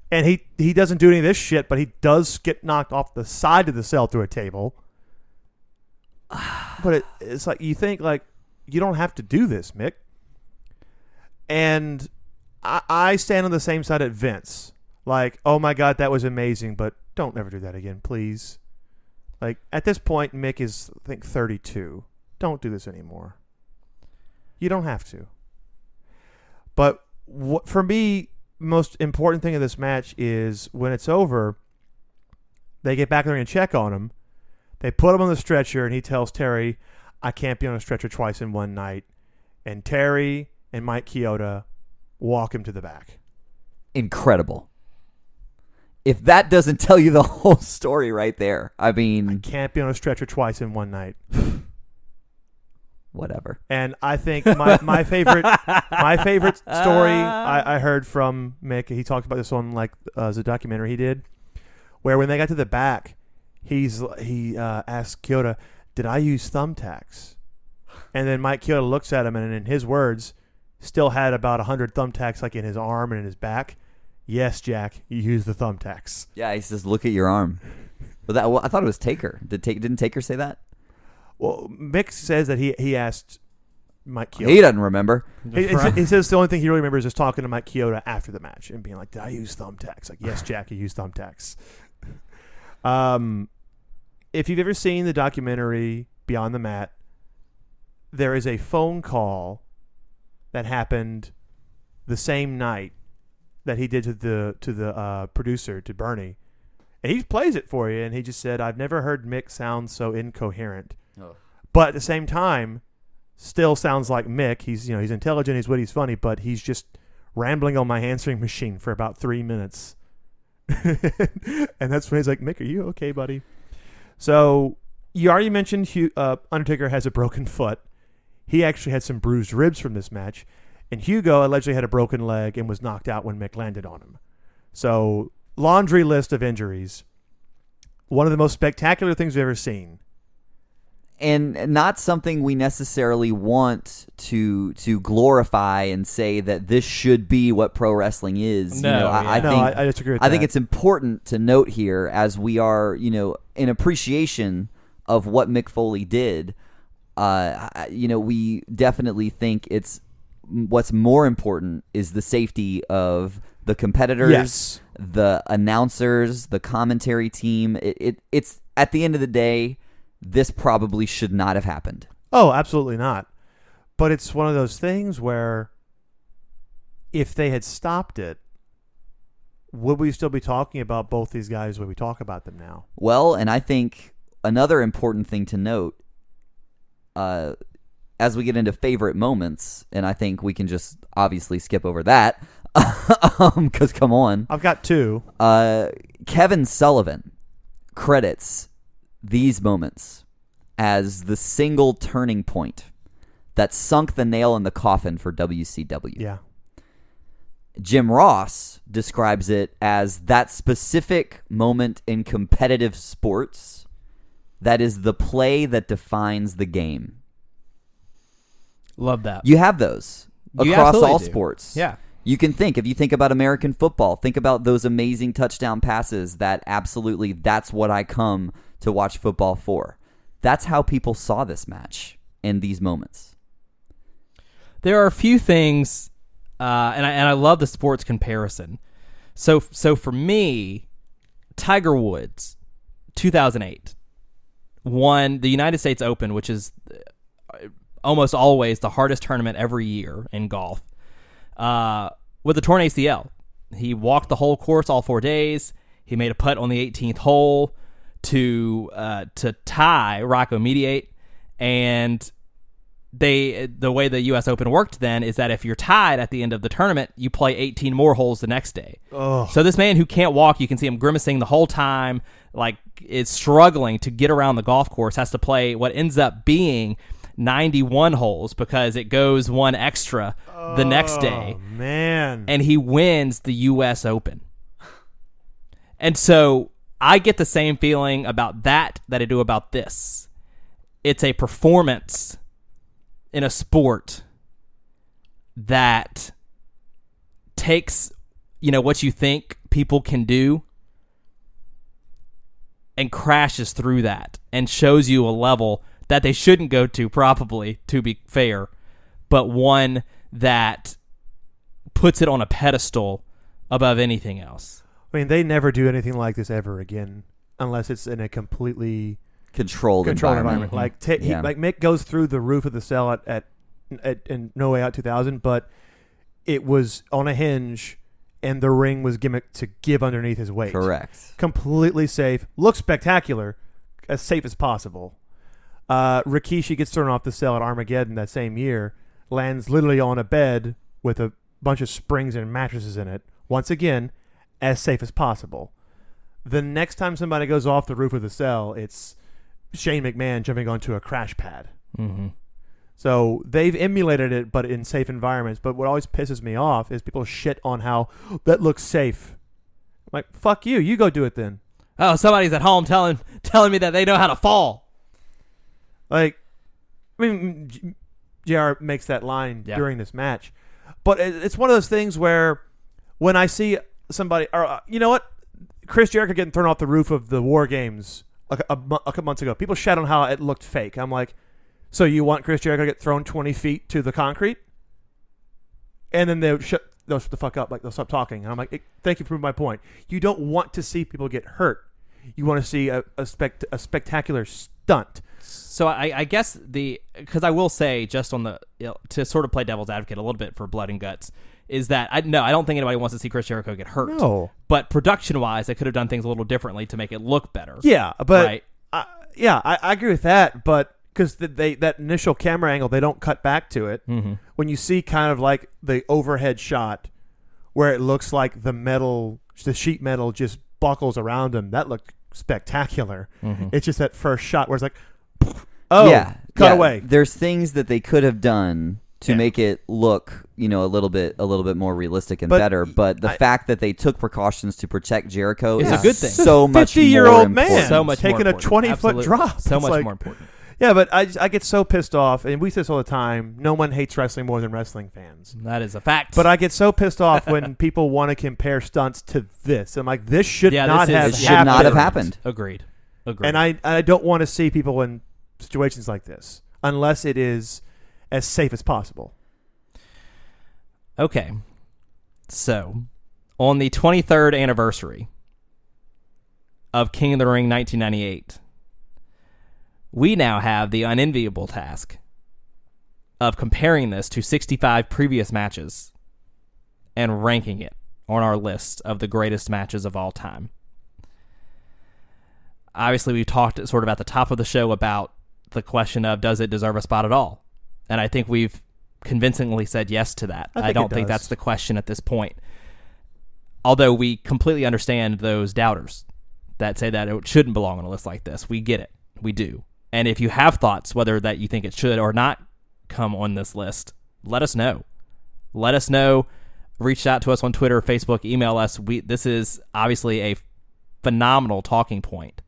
And he doesn't do any of this shit, but he does get knocked off the side of the cell through a table. But it's like, you think, like, you don't have to do this, Mick. And I stand on the same side at Vince. Like, oh my God, that was amazing, but don't ever do that again, please. Like, at this point, Mick is, I think, 32. Don't do this anymore. You don't have to. But for me, most important thing of this match is when it's over, they get back there and check on him. They put him on the stretcher, and he tells Terry, I can't be on a stretcher twice in one night. And Terry and Mike Chioda walk him to the back. Incredible. If that doesn't tell you the whole story right there, I mean... Can't be on a stretcher twice in one night. Whatever. And I think my favorite story I heard from Mick, he talked about this on the documentary he did, where when they got to the back, he asked Chioda, did I use thumbtacks? And then Mike Chioda looks at him, and in his words, still had about 100 thumbtacks like in his arm and in his back. Yes, Jack, you used the thumbtacks. Yeah, he says, look at your arm. But I thought it was Taker. Didn't Taker say that? Well, Mick says that he asked Mike Chioda. He doesn't remember. He says the only thing he really remembers is talking to Mike Chioda after the match and being like, did I use thumbtacks? Like, yes, Jack, you used thumbtacks. If you've ever seen the documentary Beyond the Mat, there is a phone call that happened the same night that he did to the producer, to Bernie. And he plays it for you, and he just said, I've never heard Mick sound so incoherent. Oh. But at the same time, still sounds like Mick. He's intelligent, he's witty, he's funny, but he's just rambling on my answering machine for about 3 minutes. And that's when he's like, Mick, are you okay, buddy? So you already mentioned Undertaker has a broken foot. He actually had some bruised ribs from this match. And Hugo allegedly had a broken leg and was knocked out when Mick landed on him. So, laundry list of injuries. One of the most spectacular things we've ever seen. And not something we necessarily want to glorify and say that this should be what pro wrestling is. No, I disagree with that. I think it's important to note here, as we are, in appreciation of what Mick Foley did. We definitely think what's more important is the safety of the competitors, yes, the announcers, the commentary team. It's at the end of the day, this probably should not have happened. Oh, absolutely not. But it's one of those things where if they had stopped it, would we still be talking about both these guys when we talk about them now? Well, and I think another important thing to note, as we get into favorite moments, and I think we can just obviously skip over that, because come on. I've got 2. Kevin Sullivan credits these moments as the single turning point that sunk the nail in the coffin for WCW. Yeah. Jim Ross describes it as that specific moment in competitive sports that is the play that defines the game. Love that. You have those across all sports. Yeah. You can if you think about American football, think about those amazing touchdown passes that absolutely, that's what I come to watch football for. That's how people saw this match in these moments. There are a few things, and I love the sports comparison. So for me, Tiger Woods, 2008, won the United States Open, which is almost always the hardest tournament every year in golf, with a torn ACL. He walked the whole course all 4 days. He made a putt on the 18th hole to tie Rocco Mediate, and the way the U.S. Open worked then is that if you're tied at the end of the tournament, you play 18 more holes the next day. Oh. So this man who can't walk, you can see him grimacing the whole time, like is struggling to get around the golf course, has to play what ends up being 91 holes because it goes one extra the next day. Oh, man. And he wins the U.S. Open. And so I get the same feeling about that I do about this. It's a performance in a sport that takes, what you think people can do and crashes through that and shows you a level that they shouldn't go to, probably, to be fair, but one that puts it on a pedestal above anything else. I mean, they never do anything like this ever again unless it's in a completely controlled environment. Mm-hmm. Like Mick goes through the roof of the cell at No Way Out 2000, but it was on a hinge and the ring was gimmicked to give underneath his weight. Correct. Completely safe. Looks spectacular. As safe as possible. Rikishi gets thrown off the cell at Armageddon that same year. Lands literally on a bed with a bunch of springs and mattresses in it. Once again, as safe as possible. The next time somebody goes off the roof of the cell, it's Shane McMahon jumping onto a crash pad. Mm-hmm. So they've emulated it, but in safe environments. But what always pisses me off is people shit on how that looks safe. I'm like, fuck you. You go do it then. Oh, somebody's at home telling me that they know how to fall. Like, I mean, JR makes that line during this match. But it's one of those things where when I see somebody, or you know what? Chris Jericho getting thrown off the roof of the War Games a couple months ago. People shat on how it looked fake. I'm like, so you want Chris Jericho to get thrown 20 feet to the concrete? And then they'll shut the fuck up. Like, they'll stop talking. And I'm like, thank you for proving my point. You don't want to see people get hurt. You want to see a spectacular stunt. So I guess because I will say, just on the to sort of play devil's advocate a little bit for blood and guts, is that I don't think anybody wants to see Chris Jericho get hurt. No. But production wise, they could have done things a little differently to make it look better. Yeah, but right? I agree with that. But because that initial camera angle, they don't cut back to it. Mm-hmm. When you see kind of like the overhead shot where it looks like the sheet metal just buckles around him, that looked spectacular. Mm-hmm. It's just that first shot where it's like, cut away. There's things that they could have done to make it look, a little bit more realistic and better. But the fact that they took precautions to protect Jericho is a good thing. So much 50-year-old more man so much taking more a 20-foot drop. So It's much like, more important. Yeah, but I get so pissed off, and we say this all the time. No one hates wrestling more than wrestling fans. That is a fact. But I get so pissed off when people want to compare stunts to this. I'm like, this should not have happened. Agreed. And I don't want to see people in situations like this unless it is as safe as possible. Okay. So, on the 23rd anniversary of King of the Ring 1998, we now have the unenviable task of comparing this to 65 previous matches and ranking it on our list of the greatest matches of all time. Obviously, we talked sort of at the top of the show about the question of, does it deserve a spot at all? And I think we've convincingly said yes to that. I don't think that's the question at this point. Although we completely understand those doubters that say that it shouldn't belong on a list like this. We get it. We do. And if you have thoughts whether that you think it should or not come on this list, let us know. Let us know. Reach out to us on Twitter, Facebook, email us. This is obviously a phenomenal talking point.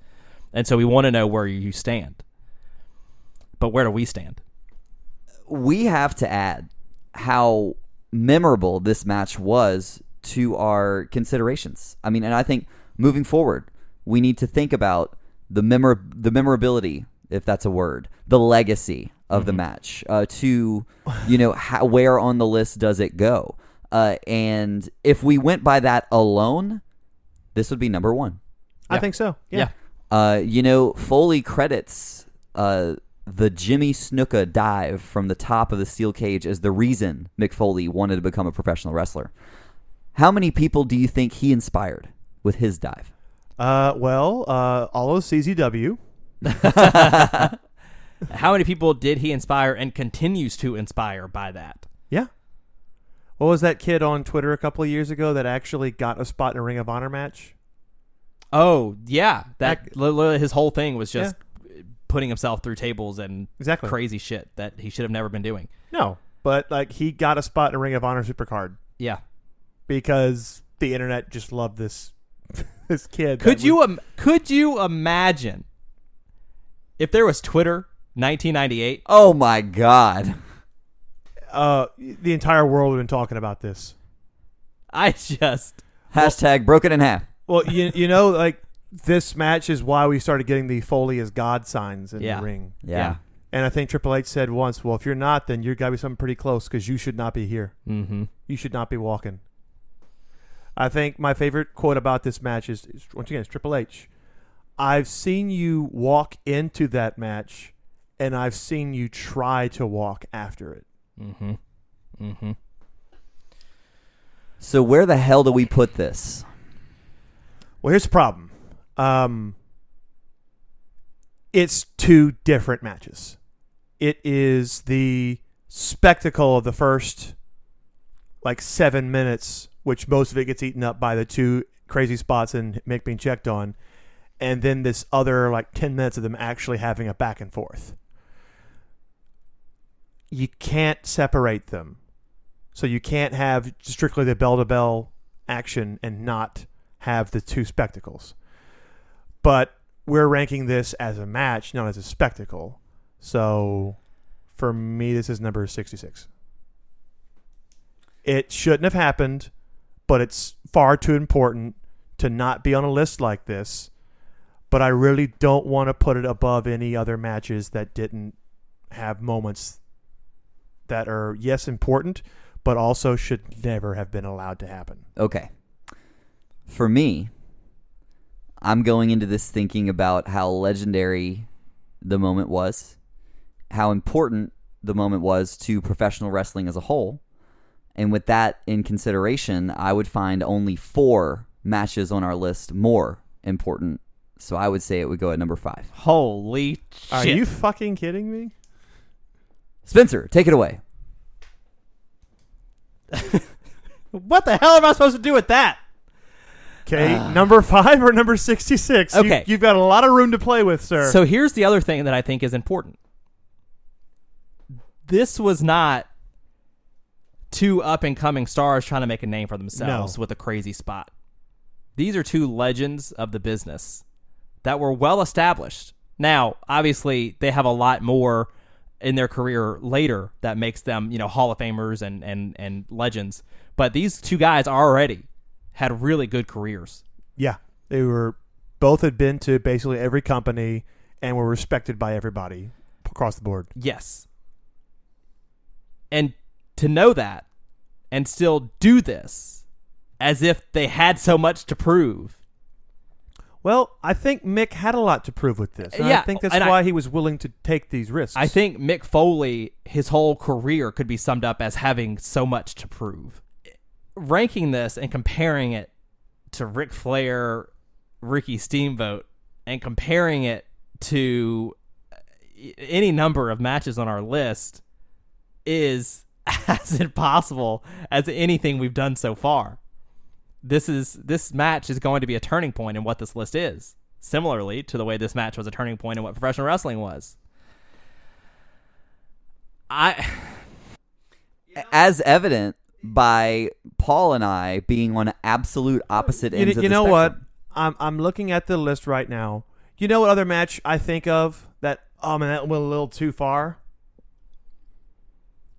And so we want to know where you stand. But where do we stand? We have to add how memorable this match was to our considerations. I mean, and I think moving forward, we need to think about the memorability, if that's a word, the legacy of the match, to, where on the list does it go? And if we went by that alone, this would be number one. I think so. Yeah. Foley credits the Jimmy Snuka dive from the top of the steel cage as the reason Mick Foley wanted to become a professional wrestler. How many people do you think he inspired with his dive? All of CZW. How many people did he inspire and continues to inspire by that? Yeah. What was that kid on Twitter a couple of years ago that actually got a spot in a Ring of Honor match? Oh, yeah. His whole thing was just putting himself through tables and Exactly. crazy shit that he should have never been doing. No, but like he got a spot in a Ring of Honor Supercard Yeah. because the internet just loved this this kid. Could you imagine if there was Twitter 1998? Oh my God. The entire world would have been talking about this. I just Hashtag broken in half. Well, you know, like this match is why we started getting the Foley as God signs in Yeah. the ring. Yeah. And I think Triple H said once, well, if you're not, then you got to be something pretty close because you should not be here. Mm-hmm. You should not be walking. I think my favorite quote about this match is once again, it's Triple H. I've seen you walk into that match, and I've seen you try to walk after it. Mm-hmm. Mm-hmm. So where the hell do we put this? Well, here's the problem. It's two different matches. It is the spectacle of the first 7 minutes, which most of it gets eaten up by the two crazy spots and Mick being checked on, and then this other 10 minutes of them actually having a back and forth. You can't separate them. So you can't have strictly the bell-to-bell action and not have the two spectacles. But we're ranking this as a match, not as a spectacle. So for me, this is number 66. It shouldn't have happened, but it's far too important to not be on a list like this. But I really don't want to put it above any other matches that didn't have moments that are, yes, important, but also should never have been allowed to happen. Okay. For me, I'm going into this thinking about how legendary the moment was, how important the moment was to professional wrestling as a whole. And with that in consideration, I would find only 4 matches on our list more important. So I would say it would go at number 5. Holy shit. Are you fucking kidding me? Spencer, take it away. What the hell am I supposed to do with that? Okay, number 5 or number 66? Okay. You've got a lot of room to play with, sir. So here's the other thing that I think is important. This was not two up-and-coming stars trying to make a name for themselves with a crazy spot. These are two legends of the business that were well-established. Now, obviously, they have a lot more in their career later that makes them, Hall of Famers and legends. But these two guys already had really good careers. Yeah, they both had been to basically every company and were respected by everybody across the board. Yes. And to know that and still do this as if they had so much to prove. Well, I think Mick had a lot to prove with this. And Yeah, I think that's and why he was willing to take these risks. I think Mick Foley, his whole career could be summed up as having so much to prove. Ranking this and comparing it to Ric Flair, Ricky Steamboat, and comparing it to any number of matches on our list is as impossible as anything we've done so far. This match is going to be a turning point in what this list is, similarly to the way this match was a turning point in what professional wrestling was. As evident by Paul and I being on absolute opposite ends of the You know spectrum. what? I'm looking at the list right now. You know what other match I think of that, that went a little too far?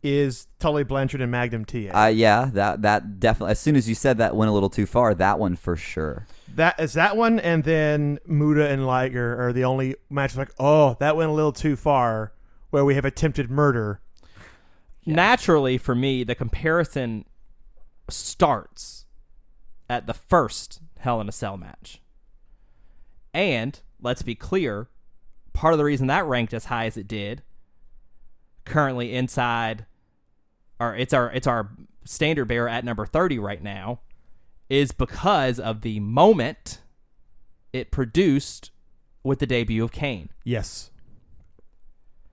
Is Tully Blanchard and Magnum TA. Yeah, that definitely. As soon as you said that went a little too far, that one for sure. That is that one, and then Muda and Liger are the only matches that went a little too far, where we have attempted murder. Naturally, for me, the comparison starts at the first Hell in a Cell match. And, let's be clear, part of the reason that ranked as high as it did, currently inside, or it's our standard bearer at number 30 right now, is because of the moment it produced with the debut of Kane. Yes.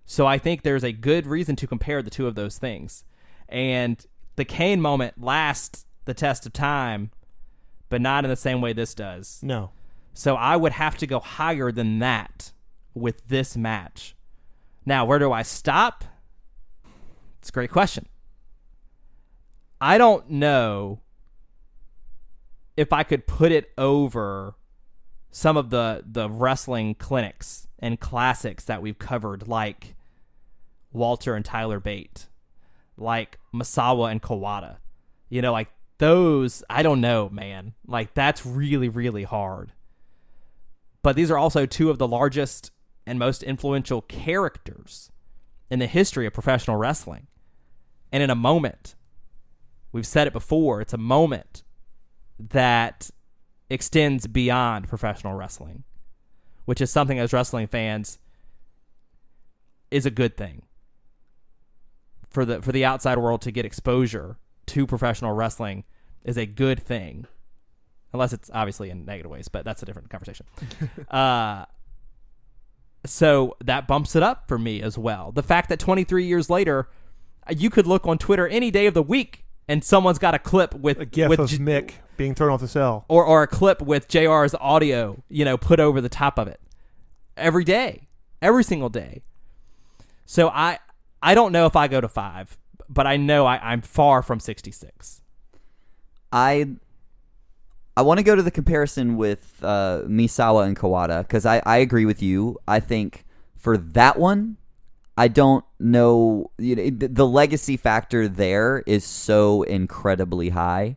So I think there's a good reason to compare the two of those things. And the Kane moment lasts the test of time, but not in the same way this does. No. So I would have to go higher than that with this match. Now, where do I stop? It's a great question. I don't know if I could put it over some of the wrestling clinics and classics that we've covered, like Walter and Tyler Bate, like Misawa and Kawada. You know, like those, I don't know, man. Like, that's really, really hard. But these are also two of the largest and most influential characters in the history of professional wrestling. And in a moment, we've said it before, it's a moment that extends beyond professional wrestling, which is something as wrestling fans is a good thing. For the outside world to get exposure to professional wrestling is a good thing, unless it's obviously in negative ways, but that's a different conversation. So that bumps it up for me as well. The fact that 23 years later, you could look on Twitter any day of the week and someone's got a clip with a gif of Mick being thrown off the cell, or a clip with JR's audio, put over the top of it every day, every single day. So I don't know if I go to 5, but I know I'm far from 66. I want to go to the comparison with Misawa and Kawada, because I agree with you. I think for that one, I don't know. The legacy factor there is so incredibly high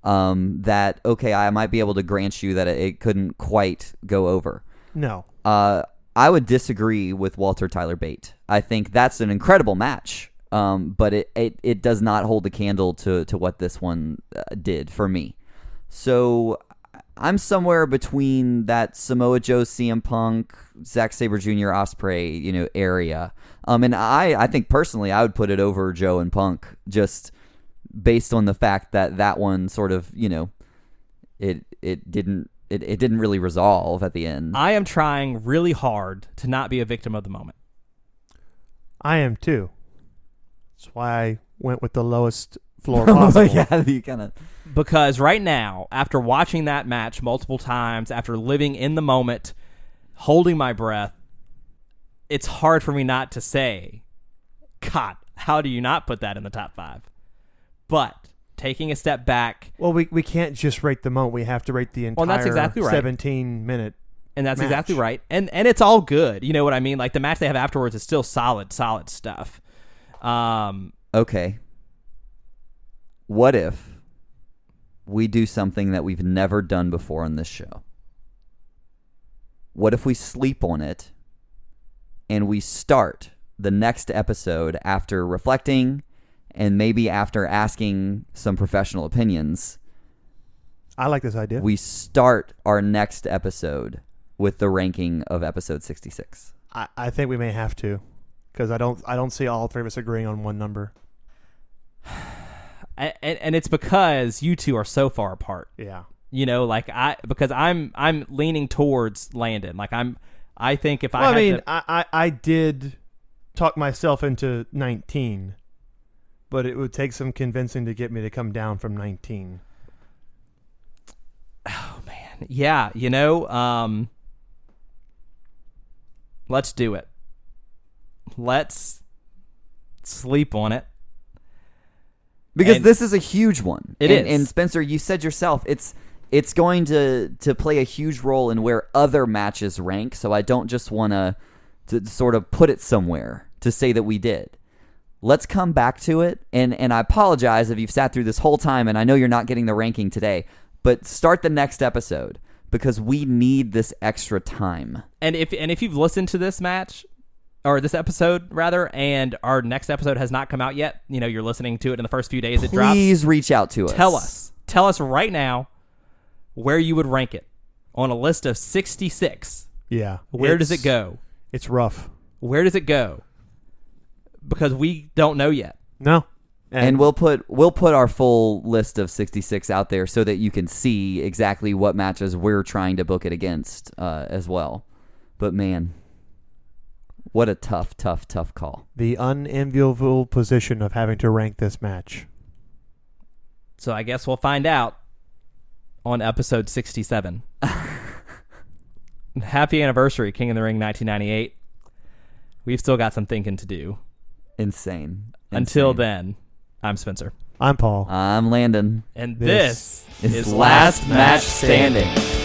that, okay, I might be able to grant you that it couldn't quite go over. No. I would disagree with Walter Tyler Bate. I think that's an incredible match, but it does not hold a candle to what this one did for me. So I'm somewhere between that Samoa Joe, CM Punk, Zack Sabre Jr., Ospreay, area. And I think personally I would put it over Joe and Punk, just based on the fact that one sort of, it didn't really resolve at the end. I am trying really hard to not be a victim of the moment. I am too. That's why I went with the lowest floor possible. Yeah, you kind of. Because right now, after watching that match multiple times, after living in the moment, holding my breath, it's hard for me not to say, God, how do you not put that in the top 5? But taking a step back. Well, we can't just rate the moment. We have to rate the entire that's exactly right. 17-minute And that's match. exactly right. And it's all good. You know what I mean? Like, the match they have afterwards is still solid stuff. Okay. What if we do something that we've never done before on this show? What if we sleep on it and we start the next episode after reflecting and maybe after asking some professional opinions? I like this idea. We start our next episode with the ranking of episode 66. I think we may have to, because I don't see all three of us agreeing on one number. And it's because you two are so far apart. Yeah. Because I'm leaning towards Landon. Like, I think if I did talk myself into 19, but it would take some convincing to get me to come down from 19. Oh man. Yeah, let's do it. Let's sleep on it. Because this is a huge one. It is. And Spenser, you said yourself, it's going to play a huge role in where other matches rank, so I don't just want to sort of put it somewhere to say that we did. Let's come back to it, and I apologize if you've sat through this whole time, and I know you're not getting the ranking today, but start the next episode, because we need this extra time. And if you've listened to this match, or this episode rather, and our next episode has not come out yet, you're listening to it in the first few days it drops. Please reach out to us. Tell us right now where you would rank it on a list of 66. Yeah. Where does it go? It's rough. Where does it go? Because we don't know yet. No. And we'll put our full list of 66 out there so that you can see exactly what matches we're trying to book it against as well. But man, what a tough call. The unenviable position of having to rank this match. So I guess we'll find out on episode 67. Happy anniversary, King of the Ring 1998. We've still got some thinking to do. Insane. Until then, I'm Spenser. I'm Paul. I'm Landon. And this is Last Match Standing.